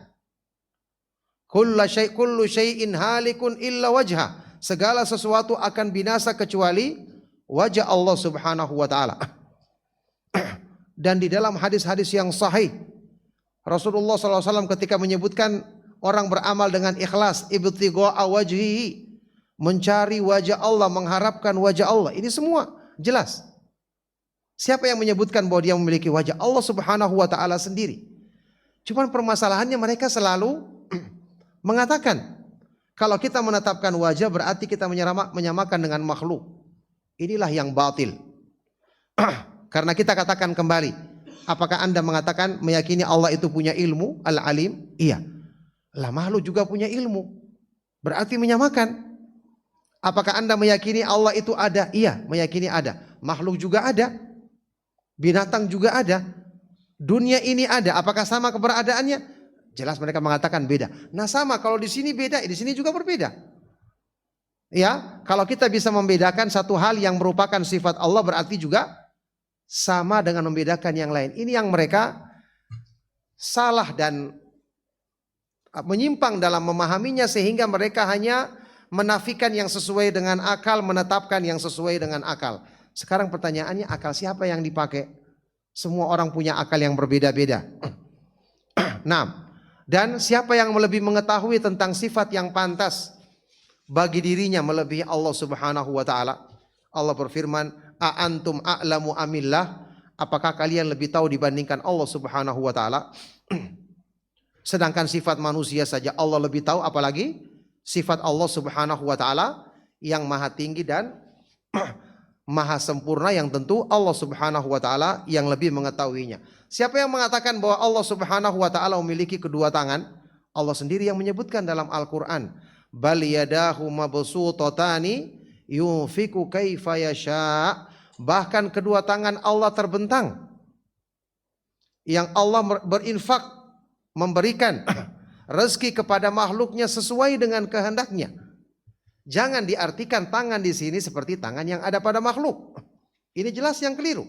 Kullu syai'in halikun illa wajha. Segala sesuatu akan binasa kecuali wajah Allah Subhanahu wa taala. Dan di dalam hadis-hadis yang sahih, Rasulullah SAW ketika menyebutkan orang beramal dengan ikhlas, ibtigha'a wajhihi, mencari wajah Allah, mengharapkan wajah Allah. Ini semua jelas. Siapa yang menyebutkan bahwa dia memiliki wajah? Allah Subhanahu wa taala sendiri. Cuman permasalahannya mereka selalu mengatakan kalau kita menetapkan wajah berarti kita menyamakan dengan makhluk. Inilah yang batil. Karena kita katakan kembali, apakah Anda mengatakan meyakini Allah itu punya ilmu, al-alim? Iya. Lah makhluk juga punya ilmu. Berarti menyamakan. Apakah Anda meyakini Allah itu ada? Iya, meyakini ada. Makhluk juga ada. Binatang juga ada. Dunia ini ada. Apakah sama keberadaannya? Jelas mereka mengatakan beda. Nah sama, kalau di sini beda, di sini juga berbeda. Ya, kalau kita bisa membedakan satu hal yang merupakan sifat Allah berarti juga sama dengan membedakan yang lain. Ini yang mereka salah dan menyimpang dalam memahaminya sehingga mereka hanya menafikan yang sesuai dengan akal, menetapkan yang sesuai dengan akal. Sekarang pertanyaannya, akal siapa yang dipakai? Semua orang punya akal yang berbeda-beda. Nah, dan siapa yang lebih mengetahui tentang sifat yang pantas bagi dirinya melebihi Allah Subhanahu wa taala? Allah berfirman, "A antum a'lamu amillah?" Apakah kalian lebih tahu dibandingkan Allah Subhanahu wa taala? Sedangkan sifat manusia saja Allah lebih tahu, apalagi sifat Allah Subhanahu wa taala yang maha tinggi dan maha sempurna, yang tentu Allah Subhanahu wa taala yang lebih mengetahuinya. Siapa yang mengatakan bahwa Allah Subhanahu wa taala memiliki kedua tangan? Allah sendiri yang menyebutkan dalam Al-Qur'an, "Bal yadahu mabsutatani yunfiku kaifa yasha." Bahkan kedua tangan Allah terbentang. Yang Allah berinfak, memberikan rezeki kepada makhluknya sesuai dengan kehendaknya. Jangan diartikan tangan di sini seperti tangan yang ada pada makhluk. Ini jelas yang keliru.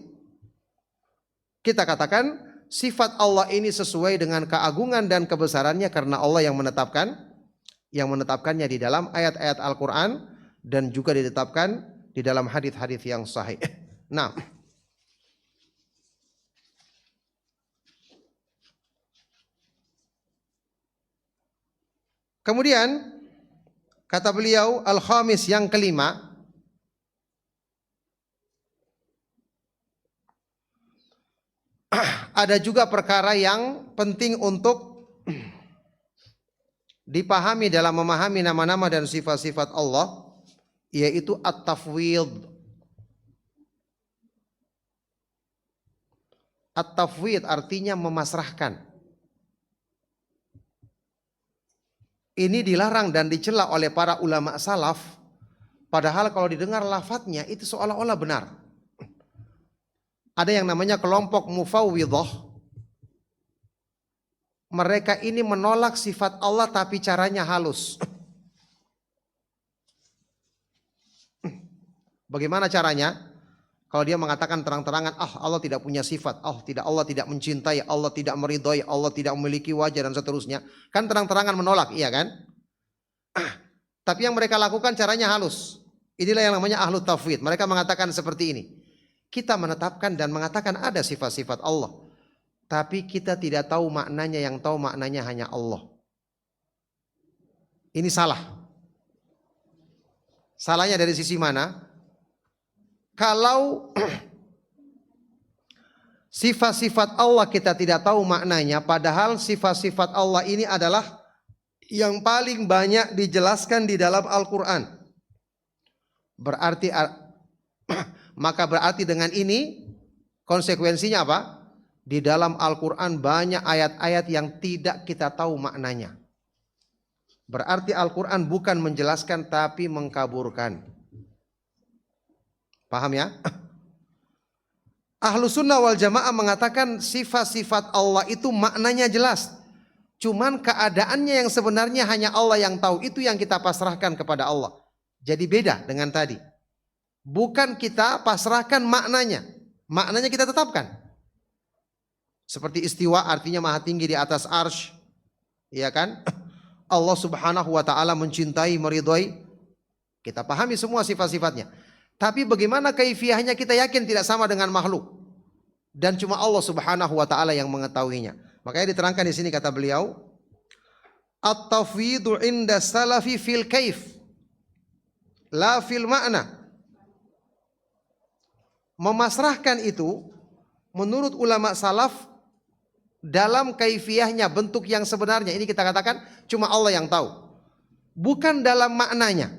Kita katakan sifat Allah ini sesuai dengan keagungan dan kebesarannya karena Allah yang menetapkannya di dalam ayat-ayat Al-Qur'an dan juga ditetapkan di dalam hadis-hadis yang sahih. Nah, kemudian kata beliau al-khamis, yang kelima, ada juga perkara yang penting untuk dipahami dalam memahami nama-nama dan sifat-sifat Allah, yaitu at-tafwid. At-tafwid artinya memasrahkan. Ini dilarang dan dicela oleh para ulama salaf, padahal kalau didengar lafadznya itu seolah-olah benar. Ada yang namanya kelompok mufawwidhah. Mereka ini menolak sifat Allah tapi caranya halus. Bagaimana caranya? Kalau dia mengatakan terang-terangan, Allah tidak punya sifat, Allah tidak mencintai, Allah tidak meridhai, Allah tidak memiliki wajah dan seterusnya. Kan terang-terangan menolak, iya kan? Tapi yang mereka lakukan caranya halus. Inilah yang namanya ahlu tafwid. Mereka mengatakan seperti ini. Kita menetapkan dan mengatakan ada sifat-sifat Allah. Tapi kita tidak tahu maknanya, yang tahu maknanya hanya Allah. Ini salah. Salahnya dari sisi mana? Kalau sifat-sifat Allah kita tidak tahu maknanya, padahal sifat-sifat Allah ini adalah yang paling banyak dijelaskan di dalam Al-Quran. Maka berarti dengan ini konsekuensinya apa? Di dalam Al-Quran banyak ayat-ayat yang tidak kita tahu maknanya. Berarti Al-Quran bukan menjelaskan tapi mengkaburkan. Paham ya? Ahlus sunnah wal jamaah mengatakan sifat-sifat Allah itu maknanya jelas. Cuman keadaannya yang sebenarnya hanya Allah yang tahu, itu yang kita pasrahkan kepada Allah. Jadi beda dengan tadi. Bukan kita pasrahkan maknanya. Maknanya kita tetapkan. Seperti istiwa artinya maha tinggi di atas arsy. Iya kan? Allah subhanahu wa ta'ala mencintai, meridhoi. Kita pahami semua sifat-sifatnya. Tapi bagaimana kaifiyahnya kita yakin tidak sama dengan makhluk. Dan cuma Allah subhanahu wa ta'ala yang mengetahuinya. Makanya diterangkan di sini kata beliau. At-tafwidu inda salafi fil kaif. La fil ma'na. Memasrahkan itu menurut ulama salaf dalam kaifiyahnya, bentuk yang sebenarnya. Ini kita katakan cuma Allah yang tahu. Bukan dalam maknanya.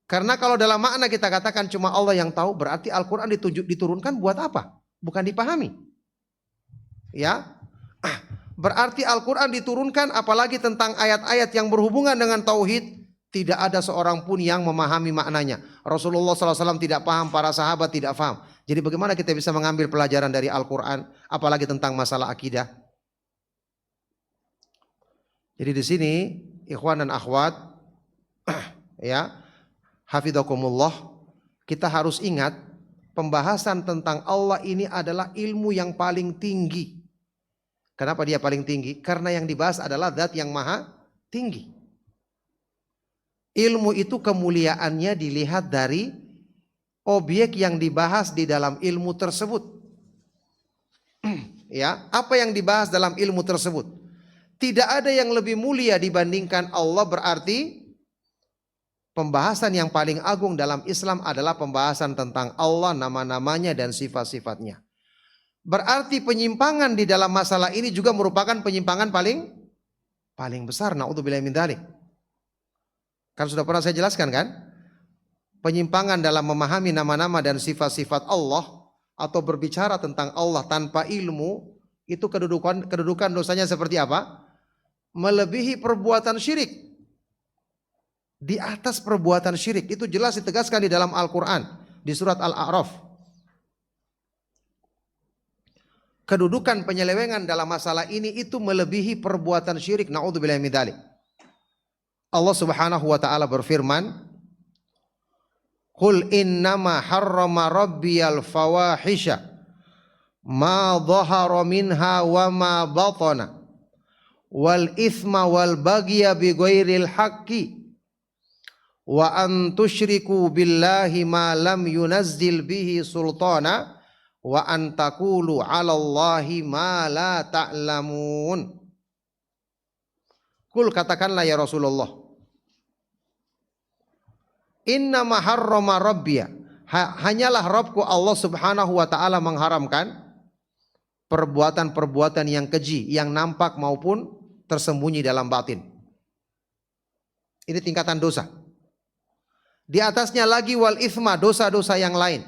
Karena kalau dalam makna kita katakan cuma Allah yang tahu, berarti Al-Quran diturunkan buat apa? Bukan dipahami. Ya, berarti Al-Quran diturunkan apalagi tentang ayat-ayat yang berhubungan dengan tauhid. Tidak ada seorang pun yang memahami maknanya. Rasulullah SAW tidak paham, para sahabat tidak paham. Jadi bagaimana kita bisa mengambil pelajaran dari Al-Quran, apalagi tentang masalah akidah? Jadi di sini, ikhwan dan akhwat, ya, hafidhakumullah, kita harus ingat pembahasan tentang Allah ini adalah ilmu yang paling tinggi. Kenapa dia paling tinggi? Karena yang dibahas adalah zat yang maha tinggi. Ilmu itu kemuliaannya dilihat dari objek yang dibahas di dalam ilmu tersebut. Ya, apa yang dibahas dalam ilmu tersebut? Tidak ada yang lebih mulia dibandingkan Allah, berarti pembahasan yang paling agung dalam Islam adalah pembahasan tentang Allah, nama-namanya dan sifat-sifatnya. Berarti penyimpangan di dalam masalah ini juga merupakan penyimpangan paling besar. Na'udzubillahi min dzalik. Kan sudah pernah saya jelaskan kan? Penyimpangan dalam memahami nama-nama dan sifat-sifat Allah atau berbicara tentang Allah tanpa ilmu, itu kedudukan dosanya seperti apa? Melebihi perbuatan syirik. Di atas perbuatan syirik, itu jelas ditegaskan di dalam Al-Quran, di surat Al-A'raf. Kedudukan penyelewengan dalam masalah ini itu melebihi perbuatan syirik. Na'udzubillahi min dzalik. Allah subhanahu wa ta'ala berfirman, Qul innama harrama rabbiyal fawahisha ma dhahara minha wa ma batana wal ithma wal bagya bi ghairil haqqi wa an tusyriku billahi ma lam yunazzil bihi sultana wa an taqulu 'ala Allahi ma la ta'lamun. Kul, katakanlah ya Rasulullah, innama harrama rabbiya, hanyalah Rabbku Allah subhanahu wa ta'ala mengharamkan perbuatan-perbuatan yang keji, yang nampak maupun tersembunyi dalam batin. Ini tingkatan dosa. Di atasnya lagi wal ithma, dosa-dosa yang lain.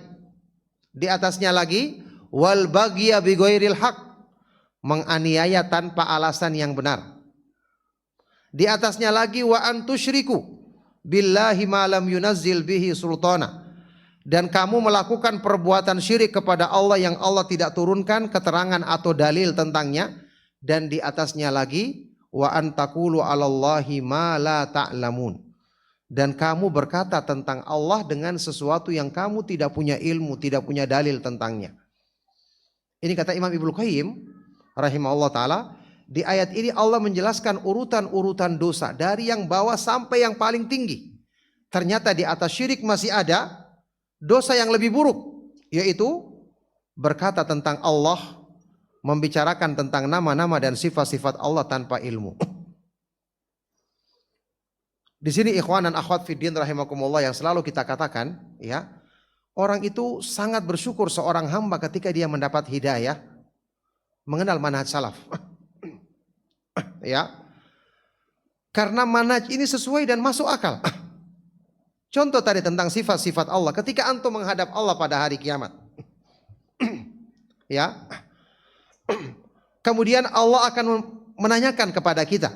Di atasnya lagi wal bagya bi ghairil haq, menganiaya tanpa alasan yang benar. Di atasnya lagi wa antusyriku billahi ma lam yunazzil bihi sultana, dan kamu melakukan perbuatan syirik kepada Allah yang Allah tidak turunkan keterangan atau dalil tentangnya. Dan di atasnya lagi wa antaqulu 'alallahi ma la ta'lamun, dan kamu berkata tentang Allah dengan sesuatu yang kamu tidak punya ilmu, tidak punya dalil tentangnya. Ini kata Imam Ibnu Qayyim rahimahullah taala. Di ayat ini Allah menjelaskan urutan-urutan dosa dari yang bawah sampai yang paling tinggi. Ternyata di atas syirik masih ada dosa yang lebih buruk, yaitu berkata tentang Allah, membicarakan tentang nama-nama dan sifat-sifat Allah tanpa ilmu. Di sini ikhwan dan akhwat fiddin rahimakumullah, yang selalu kita katakan, ya, orang itu sangat bersyukur seorang hamba ketika dia mendapat hidayah, mengenal manhaj salaf. Ya, karena manhaj ini sesuai dan masuk akal. Contoh tadi tentang sifat-sifat Allah, ketika antum menghadap Allah pada hari kiamat, ya, kemudian Allah akan menanyakan kepada kita,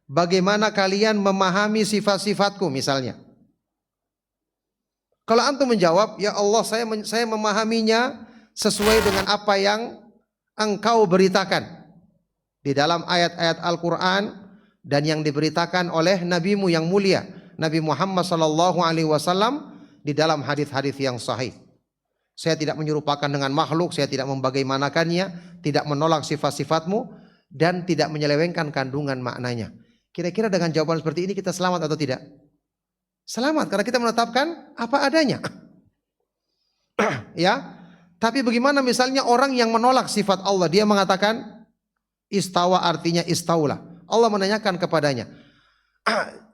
bagaimana kalian memahami sifat-sifatku misalnya. Kalau antum menjawab, ya Allah saya memahaminya sesuai dengan apa yang engkau beritakan di dalam ayat-ayat Al-Quran dan yang diberitakan oleh nabimu yang mulia, Nabi Muhammad SAW di dalam hadis-hadis yang sahih. Saya tidak menyerupakan dengan makhluk, saya tidak membagaimanakannya, tidak menolak sifat-sifatmu, dan tidak menyelewengkan kandungan maknanya. Kira-kira dengan jawaban seperti ini kita selamat atau tidak? Selamat, karena kita menetapkan apa adanya. Ya, tapi bagaimana misalnya orang yang menolak sifat Allah, dia mengatakan istawa artinya istaulah. Allah menanyakan kepadanya,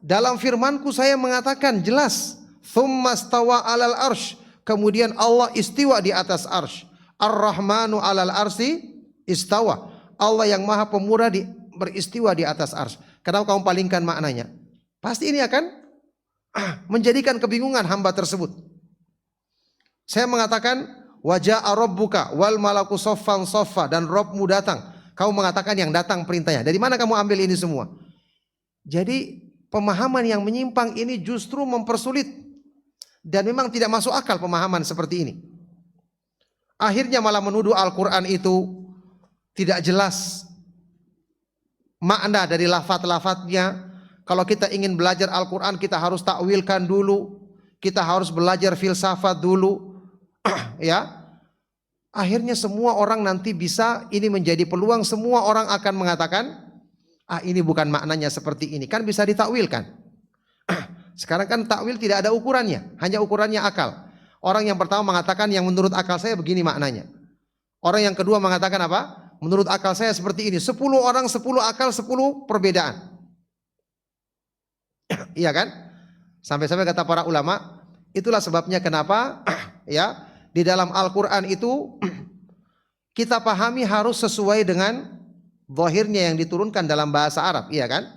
dalam firmanku saya mengatakan jelas, thumma stawa alal arsh, kemudian Allah istiwa di atas arsh. Ar-Rahmanu alal arsi istawa. Allah yang maha pemurah beristiwa di atas arsh. Kenapa kamu palingkan maknanya? Pasti ini akan menjadikan kebingungan hamba tersebut. Saya mengatakan wajah rabbuka wal malaku soffan soffa, dan Rabbmu datang. Kamu mengatakan yang datang perintahnya. Dari mana kamu ambil ini semua? Jadi pemahaman yang menyimpang ini justru mempersulit, dan memang tidak masuk akal pemahaman seperti ini. Akhirnya malah menuduh Al-Quran itu tidak jelas makna dari lafaz-lafaznya. Kalau kita ingin belajar Al-Quran, kita harus takwilkan dulu, kita harus belajar filsafat dulu. Ya, akhirnya semua orang nanti bisa, ini menjadi peluang, semua orang akan mengatakan, ini bukan maknanya seperti ini, kan bisa ditakwilkan. Sekarang kan takwil tidak ada ukurannya, hanya ukurannya akal. Orang yang pertama mengatakan yang menurut akal saya begini maknanya. Orang yang kedua mengatakan apa? Menurut akal saya seperti ini. 10 orang, 10 akal, 10 perbedaan. Iya kan? Sampai-sampai kata para ulama, itulah sebabnya kenapa ya di dalam Al-Quran itu kita pahami harus sesuai dengan zahirnya yang diturunkan dalam bahasa Arab, iya kan?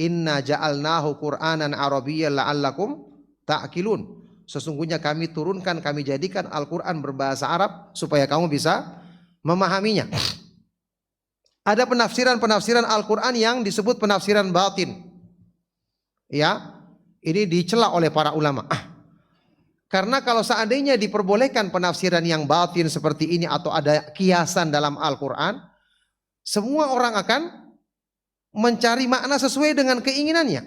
Inna ja'alnahu Qur'anan Arabiyyan la'allakum ta'qilun. Sesungguhnya kami turunkan, kami jadikan Al-Quran berbahasa Arab supaya kamu bisa memahaminya. Ada penafsiran-penafsiran Al-Quran yang disebut penafsiran batin. Ya, ini dicela oleh para ulama. Karena kalau seandainya diperbolehkan penafsiran yang batin seperti ini atau ada kiasan dalam Al-Quran, semua orang akan mencari makna sesuai dengan keinginannya.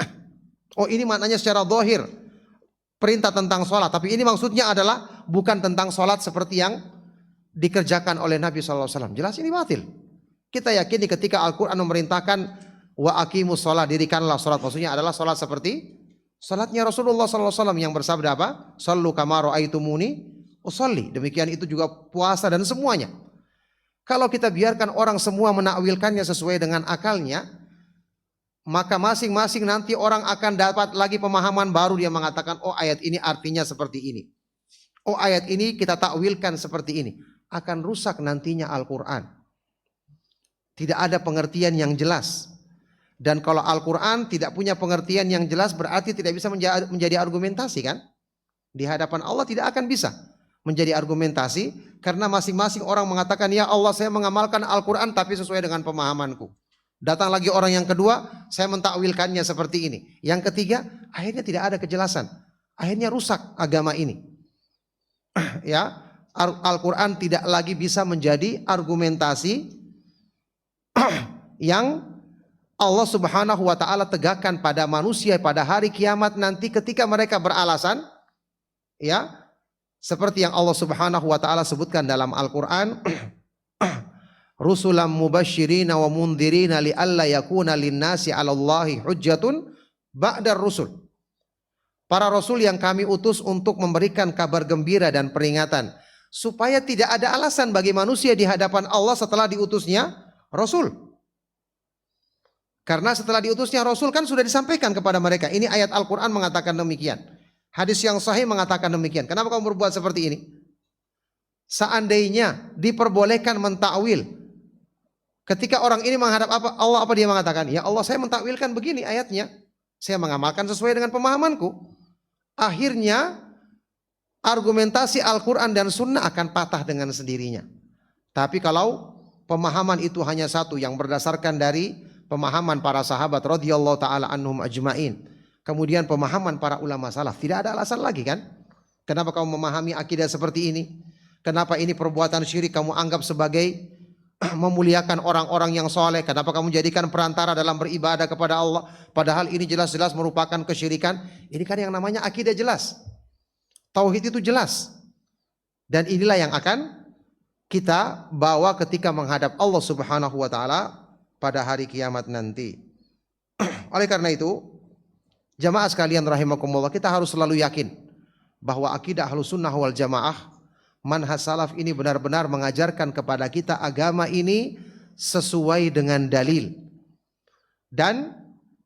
Oh, ini maknanya secara zahir, perintah tentang sholat, tapi ini maksudnya adalah bukan tentang sholat seperti yang dikerjakan oleh Nabi SAW. Jelas ini batil. Kita yakini ketika Al-Quran memerintahkan wa aqimus sholat, dirikanlah sholat, maksudnya adalah sholat seperti sholatnya Rasulullah SAW yang bersabda apa? Sallu kama ra'aitumuni usolli. Demikian itu juga puasa dan semuanya. Kalau kita biarkan orang semua menakwilkannya sesuai dengan akalnya, maka masing-masing nanti orang akan dapat lagi pemahaman baru. Dia mengatakan, oh ayat ini artinya seperti ini, oh ayat ini kita takwilkan seperti ini. Akan rusak nantinya Al-Quran. Tidak ada pengertian yang jelas. Dan kalau Al-Quran tidak punya pengertian yang jelas, berarti tidak bisa menjadi argumentasi kan? Di hadapan Allah tidak akan bisa menjadi argumentasi, karena masing-masing orang mengatakan, ya Allah saya mengamalkan Al-Quran tapi sesuai dengan pemahamanku. Datang lagi orang yang kedua, saya mentakwilkannya seperti ini. Yang ketiga, akhirnya tidak ada kejelasan. Akhirnya rusak agama ini. Ya, Al-Quran tidak lagi bisa menjadi argumentasi yang Allah Subhanahu wa taala tegakkan pada manusia pada hari kiamat nanti ketika mereka beralasan, ya, seperti yang Allah Subhanahu wa taala sebutkan dalam Al-Qur'an, rusulam mubasysyirina wa mundhirina li'alla yakuna lin-nasi 'alallahi hujjatun ba'dar rusul. Para rasul yang kami utus untuk memberikan kabar gembira dan peringatan supaya tidak ada alasan bagi manusia di hadapan Allah setelah diutusnya rasul. Karena setelah diutusnya Rasul kan sudah disampaikan kepada mereka. Ini ayat Al-Quran mengatakan demikian. Hadis yang sahih mengatakan demikian. Kenapa kamu berbuat seperti ini? Seandainya diperbolehkan mentakwil, ketika orang ini menghadap Allah, apa dia mengatakan? Ya Allah saya mentakwilkan begini ayatnya. Saya mengamalkan sesuai dengan pemahamanku. Akhirnya argumentasi Al-Quran dan Sunnah akan patah dengan sendirinya. Tapi kalau pemahaman itu hanya satu yang berdasarkan dari pemahaman para sahabat radhiyallahu taala anhum ajmain, kemudian pemahaman para ulama salaf, tidak ada alasan lagi kan Kenapa kamu memahami akidah seperti ini? Kenapa ini perbuatan syirik kamu anggap sebagai memuliakan orang-orang yang soleh? Kenapa kamu jadikan perantara dalam beribadah kepada Allah? Padahal ini jelas-jelas merupakan kesyirikan. Ini kan yang namanya akidah jelas. Tauhid itu jelas. Dan inilah yang akan kita bawa ketika menghadap Allah Subhanahu wa taala pada hari kiamat nanti. Oleh karena itu, jamaah sekalian rahimakumullah, kita harus selalu yakin bahwa akidah Ahlussunnah wal Jamaah, manhaj salaf ini benar-benar mengajarkan kepada kita agama ini sesuai dengan dalil. Dan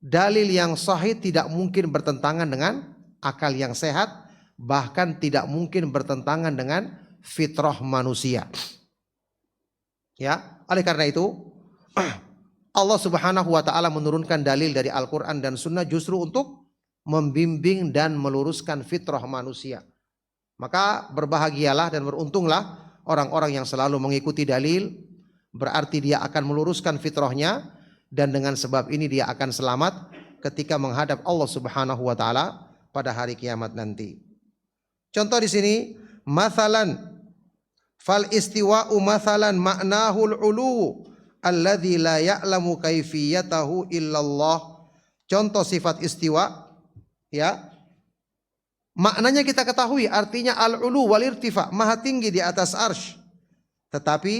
dalil yang sahih tidak mungkin bertentangan dengan akal yang sehat, bahkan tidak mungkin bertentangan dengan fitrah manusia. Ya, oleh karena itu Allah Subhanahu wa taala menurunkan dalil dari Al-Qur'an dan Sunnah justru untuk membimbing dan meluruskan fitrah manusia. Maka berbahagialah dan beruntunglah orang-orang yang selalu mengikuti dalil, berarti dia akan meluruskan fitrahnya, dan dengan sebab ini dia akan selamat ketika menghadap Allah Subhanahu wa taala pada hari kiamat nanti. Contoh di sini, mathalan fal istiwa'u mathalan ma'nahul ulu alladzi la ya'lamu kaifiyatahu illallah. Contoh sifat istiwa, ya. Maknanya kita ketahui, artinya al-ulu wal irtifa, maha tinggi di atas arsy. Tetapi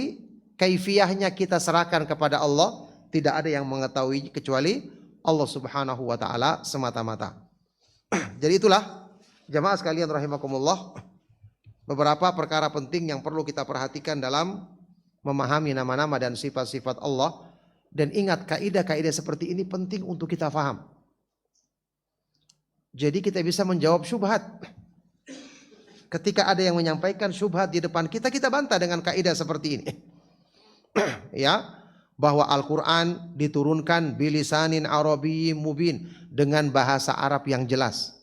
kaifiyahnya kita serahkan kepada Allah, tidak ada yang mengetahui kecuali Allah Subhanahu wa taala semata-mata. Jadi itulah jamaah sekalian rahimakumullah, beberapa perkara penting yang perlu kita perhatikan dalam memahami nama-nama dan sifat-sifat Allah. Dan ingat, kaidah-kaidah seperti ini penting untuk kita faham. Jadi kita bisa menjawab syubhat. Ketika ada yang menyampaikan syubhat di depan kita, kita bantah dengan kaidah seperti ini. Ya, bahwa Al-Qur'an diturunkan bilisanin arabiyyin mubin, dengan bahasa Arab yang jelas.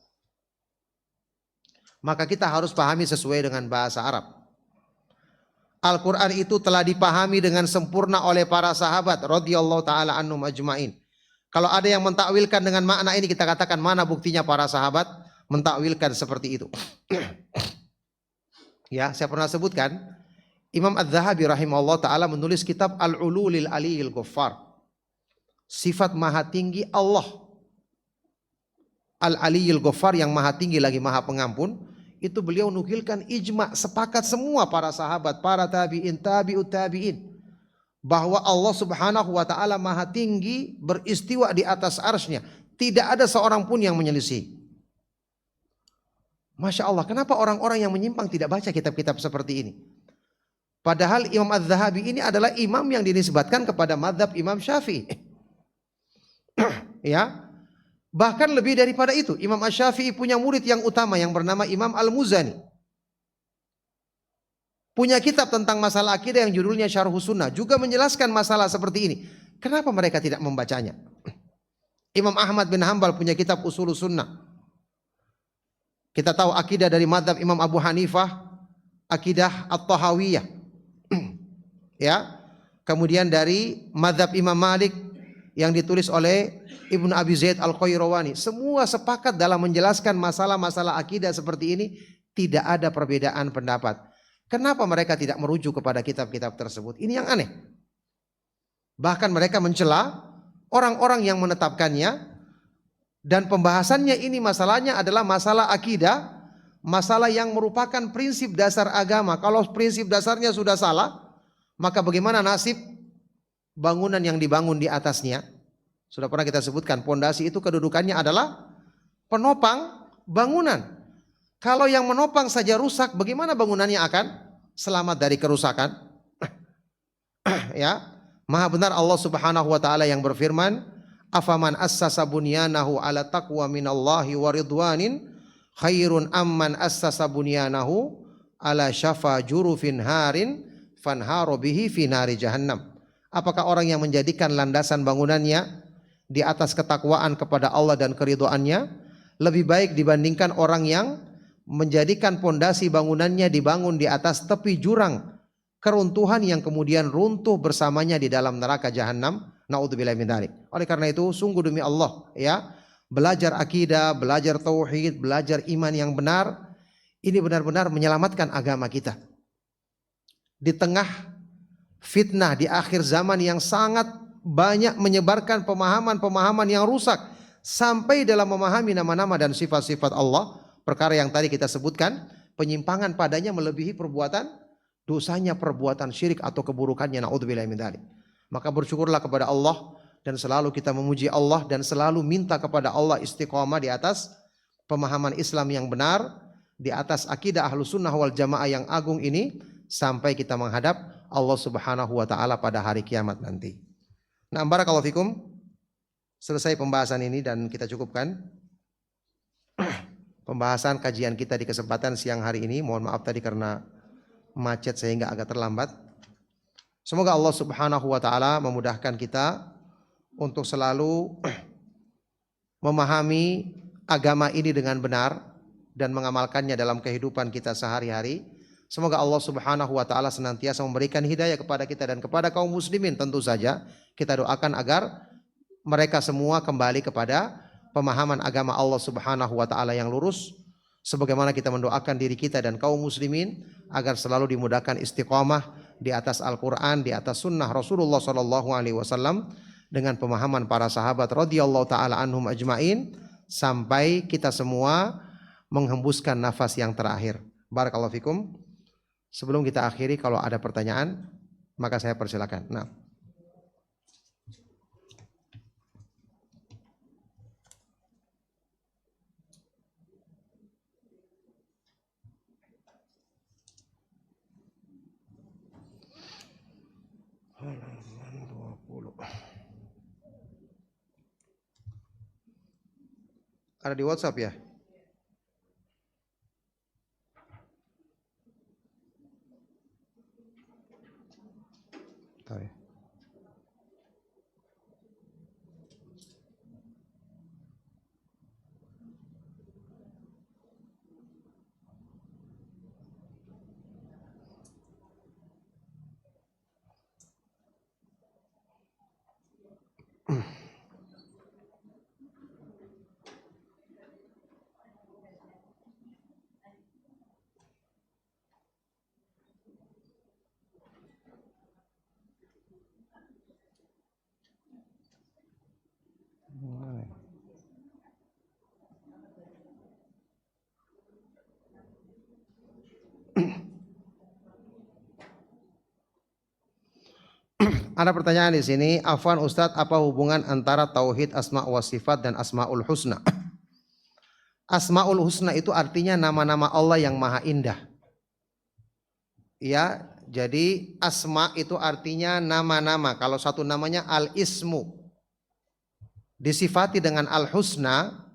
Maka kita harus pahami sesuai dengan bahasa Arab. Al-Quran itu telah dipahami dengan sempurna oleh para sahabat radhiyallahu taala anhum ajmain. Kalau ada yang mentakwilkan dengan makna ini, kita katakan mana buktinya para sahabat mentakwilkan seperti itu. Ya, saya pernah sebutkan Imam Az-Zahabi rahimahullah taala menulis kitab Al-Ulu lil Aliyil Ghaffar. Sifat maha tinggi Allah. Al-Aliyil Ghaffar, yang maha tinggi lagi maha pengampun. Itu beliau nukilkan ijma, sepakat semua para sahabat, para tabi'in, tabi'ut tabi'in, bahwa Allah Subhanahu wa taala maha tinggi, beristiwa di atas arsy-Nya. Tidak ada seorang pun yang menyelisih. Masya Allah, kenapa orang-orang yang menyimpang tidak baca kitab-kitab seperti ini? Padahal Imam Az-Zahabi ini adalah imam yang dinisbatkan kepada mazhab Imam Syafi'i. Ya. Bahkan lebih daripada itu, Imam Asy-Syafi'i punya murid yang utama yang bernama Imam Al-Muzani. Punya kitab tentang masalah akidah yang judulnya Syarhus Sunnah, juga menjelaskan masalah seperti ini. Kenapa mereka tidak membacanya? Imam Ahmad bin Hanbal punya kitab Ushulus Sunnah. Kita tahu akidah dari mazhab Imam Abu Hanifah, akidah At-Tahawiyah. Ya. Kemudian dari mazhab Imam Malik yang ditulis oleh Ibnu Abi Zaid Al-Qayrawani. Semua sepakat dalam menjelaskan masalah-masalah akidah seperti ini, tidak ada perbedaan pendapat. Kenapa mereka tidak merujuk kepada kitab-kitab tersebut? Ini yang aneh. Bahkan mereka mencela orang-orang yang menetapkannya, dan pembahasannya ini masalahnya adalah masalah akidah, masalah yang merupakan prinsip dasar agama. Kalau prinsip dasarnya sudah salah, maka bagaimana nasib bangunan yang dibangun di atasnya? Sudah pernah kita sebutkan, pondasi itu kedudukannya adalah penopang bangunan. Kalau yang menopang saja rusak, bagaimana bangunannya akan selamat dari kerusakan? Ya, maha benar Allah Subhanahu wa taala yang berfirman, "Afaman assasa bunyanahu ala taqwa minallahi wa ridwanin khairun amman assasa bunyanahu ala syafa jurufin harin fanharu bihi fi nari jahannam." Apakah orang yang menjadikan landasan bangunannya di atas ketakwaan kepada Allah dan keridhaannya lebih baik dibandingkan orang yang menjadikan pondasi bangunannya dibangun di atas tepi jurang keruntuhan yang kemudian runtuh bersamanya di dalam neraka jahanam? Naudzubillahi min dzalik. Oleh karena itu, sungguh demi Allah, ya, belajar akidah, belajar tauhid, belajar iman yang benar, ini benar-benar menyelamatkan agama kita. Di tengah fitnah di akhir zaman yang sangat banyak menyebarkan pemahaman-pemahaman yang rusak sampai dalam memahami nama-nama dan sifat-sifat Allah, perkara yang tadi kita sebutkan, penyimpangan padanya melebihi perbuatan dosanya, perbuatan syirik atau keburukannya, naudzubillahi min dzalik. Maka bersyukurlah kepada Allah dan selalu kita memuji Allah dan selalu minta kepada Allah istiqomah di atas pemahaman Islam yang benar, di atas akidah Ahlus Sunnah wal Jamaah yang agung ini sampai kita menghadap Allah Subhanahu wa taala pada hari kiamat nanti. Nah, barakallahu fikum. Selesai pembahasan ini dan kita cukupkan pembahasan kajian kita di kesempatan siang hari ini. Mohon maaf tadi karena macet sehingga agak terlambat. Semoga Allah Subhanahu wa taala memudahkan kita untuk selalu memahami agama ini dengan benar dan mengamalkannya dalam kehidupan kita sehari-hari. Semoga Allah Subhanahu wa taala senantiasa memberikan hidayah kepada kita dan kepada kaum muslimin tentu saja. Kita doakan agar mereka semua kembali kepada pemahaman agama Allah Subhanahu wa taala yang lurus, sebagaimana kita mendoakan diri kita dan kaum muslimin agar selalu dimudahkan istiqamah di atas Al-Qur'an, di atas sunnah Rasulullah sallallahu alaihi wasallam dengan pemahaman para sahabat radhiyallahu taala anhum ajmain sampai kita semua menghembuskan nafas yang terakhir. Barakallahu fikum. Sebelum kita akhiri, kalau ada pertanyaan maka saya persilakan. Nah. Halaman 20. Ada di WhatsApp ya? Tahu. Ada pertanyaan di sini, afwan Ustadz, apa hubungan antara tauhid asma wa sifat dan asmaul husna? Asmaul husna itu artinya nama-nama Allah yang maha indah. Ya, jadi asma itu artinya nama-nama. Kalau satu namanya al-ismu, disifati dengan al-husna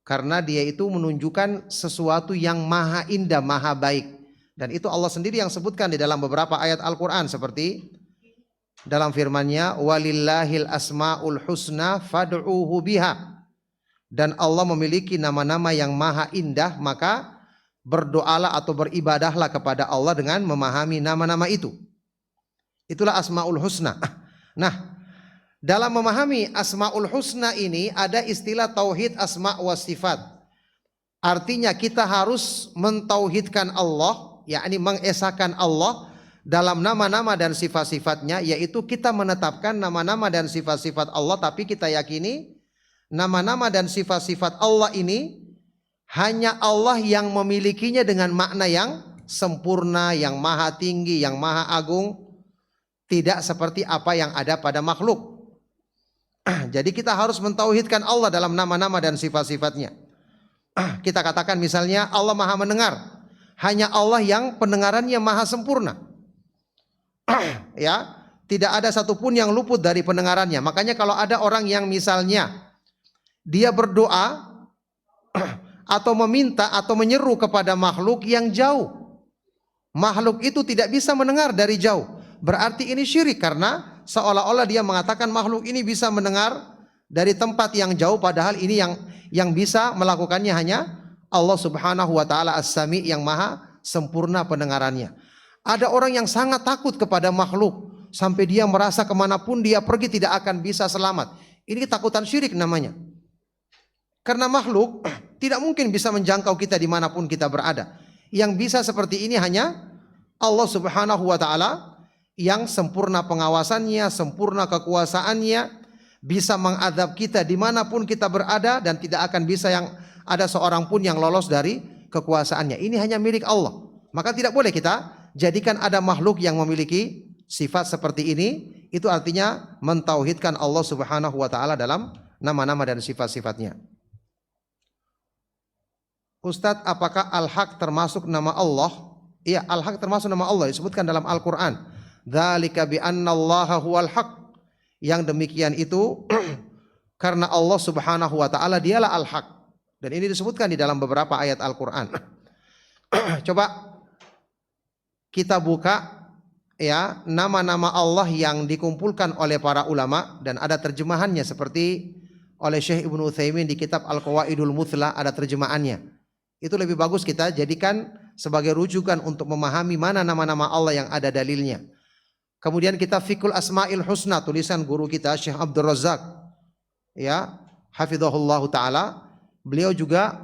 karena dia itu menunjukkan sesuatu yang maha indah, maha baik. Dan itu Allah sendiri yang sebutkan di dalam beberapa ayat Al-Quran seperti dalam firman-Nya walillahil asmaul husna fad'uuhu biha, dan Allah memiliki nama-nama yang maha indah, maka berdoalah atau beribadahlah kepada Allah dengan memahami nama-nama itu. Itulah asmaul husna. Nah, dalam memahami asmaul husna ini ada istilah tauhid asma wa sifat. Artinya kita harus mentauhidkan Allah, yakni mengesahkan Allah dalam nama-nama dan sifat-sifatnya, yaitu kita menetapkan nama-nama dan sifat-sifat Allah, tapi kita yakini nama-nama dan sifat-sifat Allah ini hanya Allah yang memilikinya dengan makna yang sempurna, yang maha tinggi, yang maha agung, tidak seperti apa yang ada pada makhluk. Jadi kita harus mentauhidkan Allah dalam nama-nama dan sifat-sifatnya. Kita katakan misalnya Allah maha mendengar, hanya Allah yang pendengarannya maha sempurna. Ya, tidak ada satupun yang luput dari pendengarannya. Makanya kalau ada orang yang misalnya dia berdoa atau meminta atau menyeru kepada makhluk yang jauh, makhluk itu tidak bisa mendengar dari jauh, berarti ini syirik, karena seolah-olah dia mengatakan makhluk ini bisa mendengar dari tempat yang jauh, padahal ini yang bisa melakukannya hanya Allah Subhanahu wa taala As-Sami yang maha sempurna pendengarannya. Ada orang yang sangat takut kepada makhluk sampai dia merasa kemanapun dia pergi tidak akan bisa selamat. Ini ketakutan syirik namanya. Karena makhluk Tidak mungkin bisa menjangkau kita dimanapun kita berada. Yang bisa seperti ini hanya Allah Subhanahu wa Ta'ala yang sempurna pengawasannya, sempurna kekuasaannya, bisa mengadab kita dimanapun kita berada, dan tidak akan bisa yang ada seorang pun yang lolos dari kekuasaannya. Ini hanya milik Allah. Maka tidak boleh kita jadikan ada makhluk yang memiliki sifat seperti ini. Itu artinya mentauhidkan Allah Subhanahu wa Ta'ala dalam nama-nama dan sifat-sifatnya. Ustadz, apakah Al-Haq termasuk nama Allah? Iya, Al-Haq termasuk nama Allah, disebutkan dalam Al-Quran. Dzalika bi annallaha huwal haq. Yang demikian itu karena Allah Subhanahu wa Ta'ala dialah Al-Haq. Dan ini disebutkan di dalam beberapa ayat Al-Quran. Coba kita buka ya nama-nama Allah yang dikumpulkan oleh para ulama, dan ada terjemahannya seperti oleh Syekh Ibnu Utsaimin di kitab Al-Qawaidul Muthla, ada terjemahannya. Itu lebih bagus kita jadikan sebagai rujukan untuk memahami mana nama-nama Allah yang ada dalilnya. Kemudian kita Fiqhul Asma'il Husna, tulisan guru kita Syekh Abdul Razak, ya, hafizahullah taala. Beliau juga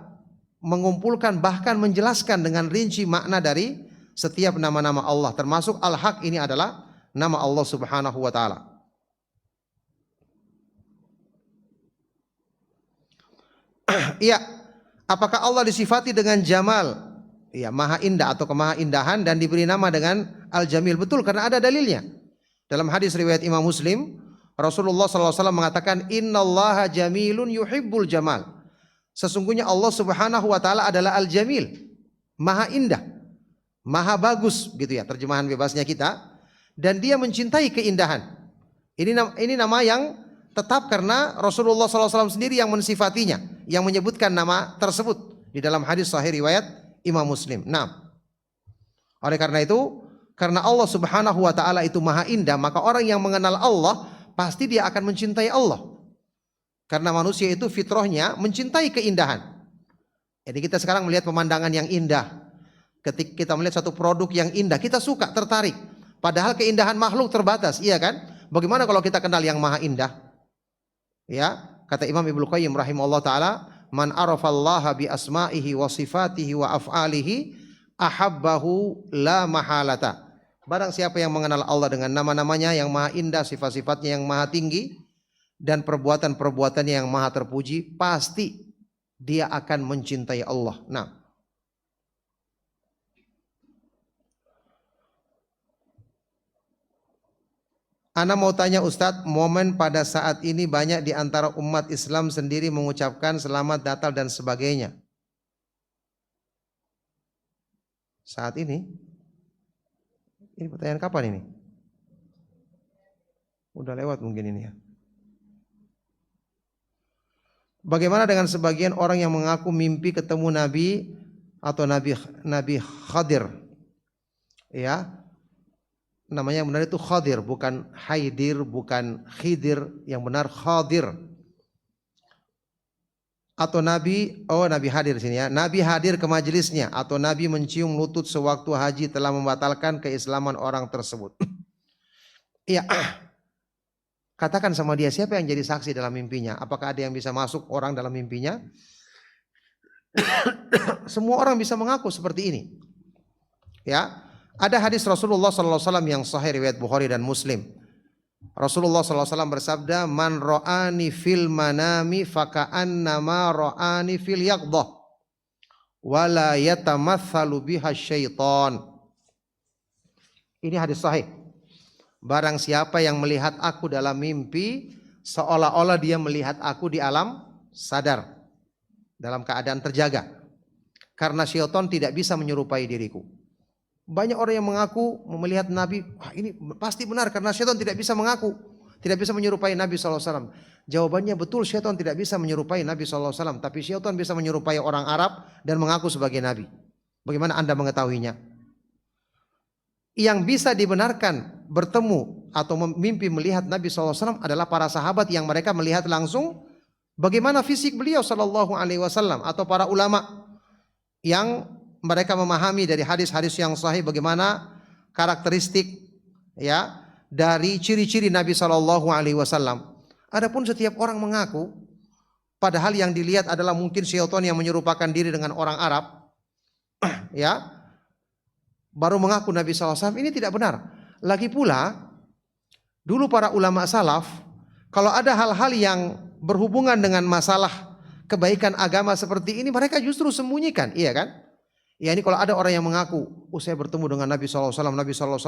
mengumpulkan, bahkan menjelaskan dengan rinci makna dari setiap nama-nama Allah, termasuk Al-Haq ini adalah nama Allah Subhanahu wa Ta'ala. Iya, apakah Allah disifati dengan Jamal? Ya, maha indah atau kemaha indahan, dan diberi nama dengan Al-Jamil. Betul, karena ada dalilnya. Dalam hadis riwayat Imam Muslim, Rasulullah SAW mengatakan, Innallaha jamilun yuhibbul jamal. Sesungguhnya Allah Subhanahu wa Ta'ala adalah Al-Jamil, maha indah, maha bagus, gitu ya terjemahan bebasnya kita. Dan dia mencintai keindahan. Ini nama yang tetap karena Rasulullah SAW sendiri yang mensifatinya, yang menyebutkan nama tersebut di dalam hadis sahih riwayat Imam Muslim. Nah, oleh karena itu, karena Allah Subhanahu wa Ta'ala itu maha indah, maka orang yang mengenal Allah pasti dia akan mencintai Allah. Karena manusia itu fitrahnya mencintai keindahan. Jadi kita sekarang melihat pemandangan yang indah. Ketika kita melihat satu produk yang indah, kita suka, tertarik. Padahal keindahan makhluk terbatas, iya kan? Bagaimana kalau kita kenal yang maha indah? Ya, kata Imam Ibnu Qayyim rahimahullah taala, man arafallaha bi asma'ihi wa sifatihi wa af'alihi ahabbahu la mahalata. Barang siapa yang mengenal Allah dengan nama-namanya yang maha indah, sifat-sifatnya yang maha tinggi, dan perbuatan-perbuatannya yang maha terpuji, pasti dia akan mencintai Allah. Nah, Ana mau tanya Ustadz, momen pada saat ini banyak di antara umat Islam sendiri mengucapkan selamat Natal dan sebagainya. Saat ini pertanyaan kapan ini? Udah lewat mungkin ini ya. Bagaimana dengan sebagian orang yang mengaku mimpi ketemu Nabi atau Nabi Khadir? Ya, namanya yang benar itu Khadir, bukan Haidir, bukan Khidir, yang benar Khadir. Atau Nabi hadir di sini ya. Nabi hadir ke majelisnya, atau Nabi mencium lutut sewaktu haji telah membatalkan keislaman orang tersebut. Iya. Katakan sama dia, siapa yang jadi saksi dalam mimpinya? Apakah ada yang bisa masuk orang dalam mimpinya? Semua orang bisa mengaku seperti ini. Ya, ada hadis Rasulullah SAW yang sahih riwayat Bukhari dan Muslim. Rasulullah SAW bersabda, man ra'ani fil manami faka'annama ra'ani fil yaqdah wala yatamatsalu biha syaitan. Ini hadis sahih. Barang siapa yang melihat aku dalam mimpi, seolah-olah dia melihat aku di alam sadar, dalam keadaan terjaga. Karena syaitan tidak bisa menyerupai diriku. Banyak orang yang mengaku melihat Nabi, wah ini pasti benar karena syaitan tidak bisa mengaku, tidak bisa menyerupai Nabi SAW. Jawabannya betul, syaitan tidak bisa menyerupai Nabi SAW, tapi syaitan bisa menyerupai orang Arab dan mengaku sebagai Nabi. Bagaimana Anda mengetahuinya? Yang bisa dibenarkan bertemu atau mimpi melihat Nabi SAW adalah para sahabat yang mereka melihat langsung bagaimana fisik beliau SAW, atau para ulama yang mereka memahami dari hadis-hadis yang sahih bagaimana karakteristik ya dari ciri-ciri Nabi SAW. Adapun setiap orang mengaku padahal yang dilihat adalah mungkin syaitan yang menyerupakan diri dengan orang Arab, ya, baru mengaku Nabi SAW, ini tidak benar. Lagi pula, dulu para ulama salaf, kalau ada hal-hal yang berhubungan dengan masalah kebaikan agama seperti ini, mereka justru sembunyikan, iya kan? Ya ini kalau ada orang yang mengaku, saya bertemu dengan Nabi SAW, Nabi SAW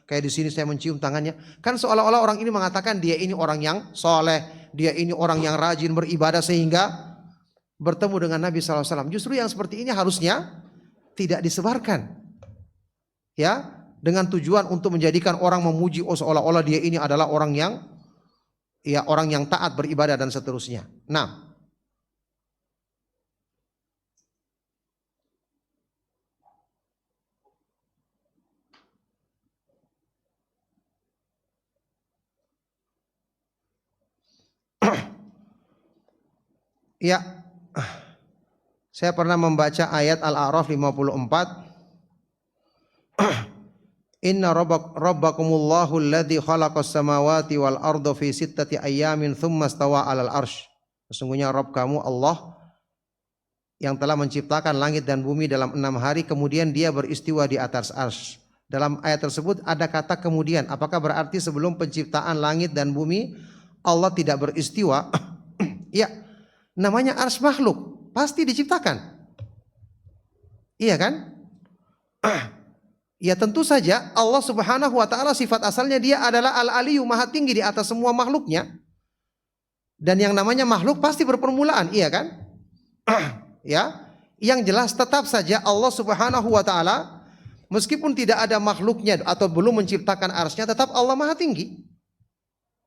kayak di sini saya mencium tangannya, kan seolah-olah orang ini mengatakan dia ini orang yang soleh, dia ini orang yang rajin beribadah sehingga bertemu dengan Nabi SAW. Justru yang seperti ini harusnya tidak disebarkan, ya, dengan tujuan untuk menjadikan orang memuji, seolah-olah dia ini adalah orang yang, ya, orang yang taat beribadah dan seterusnya. Nah, ya, saya pernah membaca ayat Al-A'raf 54. Inna rabbakumullahu alladzi khalaqas samawati wal arda fi sittati ayyamin thumma stawa 'alal arsy. Sesungguhnya Rabb kamu Allah yang telah menciptakan langit dan bumi dalam 6 hari, kemudian dia beristiwa di atas arsy. Dalam ayat tersebut ada kata kemudian. Apakah berarti sebelum penciptaan langit dan bumi Allah tidak beristiwa? Ya, namanya arsy makhluk, pasti diciptakan. Iya kan? Ya tentu saja Allah Subhanahu wa taala sifat asalnya dia adalah Al-Aliyyu, maha tinggi di atas semua makhluknya. Dan yang namanya makhluk pasti berpermulaan, iya kan? Ya, yang jelas tetap saja Allah Subhanahu wa taala meskipun tidak ada makhluknya atau belum menciptakan arsy-nya, tetap Allah maha tinggi.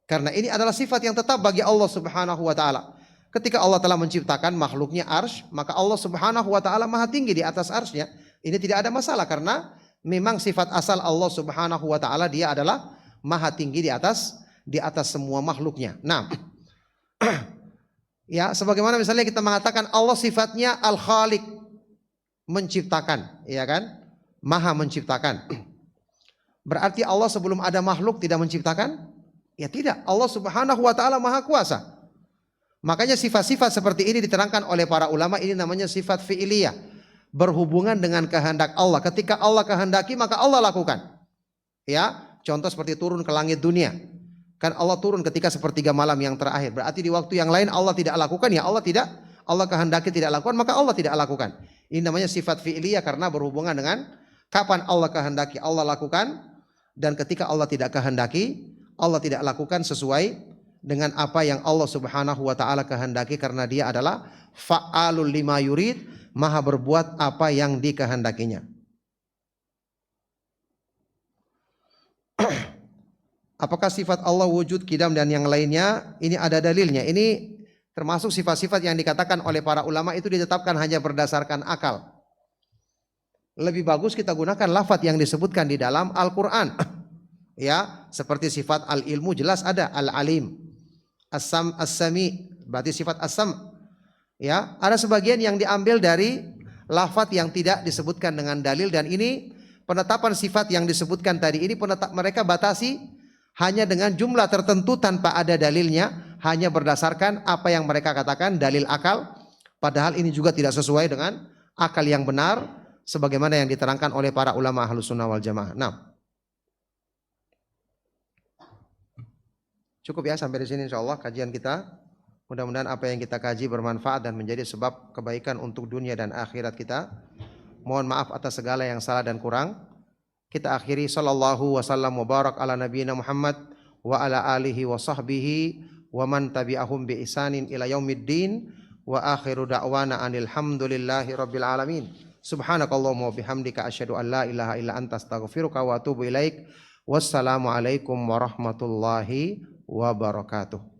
Karena ini adalah sifat yang tetap bagi Allah Subhanahu wa taala. Ketika Allah telah menciptakan makhluknya arsy, maka Allah Subhanahu wa taala maha tinggi di atas arsy-nya. Ini tidak ada masalah karena memang sifat asal Allah Subhanahu wa taala dia adalah maha tinggi di atas semua makhluknya. Nah, ya sebagaimana misalnya kita mengatakan Allah sifatnya Al-Khaliq, menciptakan, ya kan? Maha menciptakan. Berarti Allah sebelum ada makhluk tidak menciptakan? Ya tidak. Allah Subhanahu wa taala maha kuasa. Makanya sifat-sifat seperti ini diterangkan oleh para ulama, ini namanya sifat fi'iliyah. Berhubungan dengan kehendak Allah. Ketika Allah kehendaki maka Allah lakukan. Ya, contoh seperti turun ke langit dunia. Kan Allah turun ketika sepertiga malam yang terakhir. Berarti di waktu yang lain Allah tidak lakukan, ya Allah kehendaki tidak lakukan, maka Allah tidak lakukan. Ini namanya sifat fi'liyah karena berhubungan dengan kapan Allah kehendaki Allah lakukan, dan ketika Allah tidak kehendaki Allah tidak lakukan sesuai dengan apa yang Allah Subhanahu wa taala kehendaki, karena dia adalah fa'alul lima yurid, maha berbuat apa yang dikehendakinya. Apakah sifat Allah wujud, qidam dan yang lainnya? Ini ada dalilnya. Ini termasuk sifat-sifat yang dikatakan oleh para ulama itu ditetapkan hanya berdasarkan akal. Lebih bagus kita gunakan lafaz yang disebutkan di dalam Al-Qur'an. Ya, seperti sifat al-ilmu jelas ada, al-alim. As-sam, as-sami, berarti sifat as-sam. Ya, ada sebagian yang diambil dari lafaz yang tidak disebutkan dengan dalil, dan ini penetapan sifat yang disebutkan tadi ini mereka batasi hanya dengan jumlah tertentu tanpa ada dalilnya, hanya berdasarkan apa yang mereka katakan dalil akal, padahal ini juga tidak sesuai dengan akal yang benar sebagaimana yang diterangkan oleh para ulama Ahlus Sunnah wal Jamaah. Nah, cukup ya sampai di sini insyaallah kajian kita. Mudah-mudahan apa yang kita kaji bermanfaat dan menjadi sebab kebaikan untuk dunia dan akhirat kita. Mohon maaf atas segala yang salah dan kurang. Kita akhiri sallallahu wasallam wa barak ala nabiyina Muhammad wa ala alihi wa sahbihi wa man tabi'ahum bi ihsanin ila yaumiddin wa akhiru da'wana anil hamdulillahi rabbil alamin. Subhanakallahumma wa bihamdika asyhadu an la ilaha illa anta astaghfiruka wa atubu ilaik. Wassalamu alaikum warahmatullahi wabarakatuh.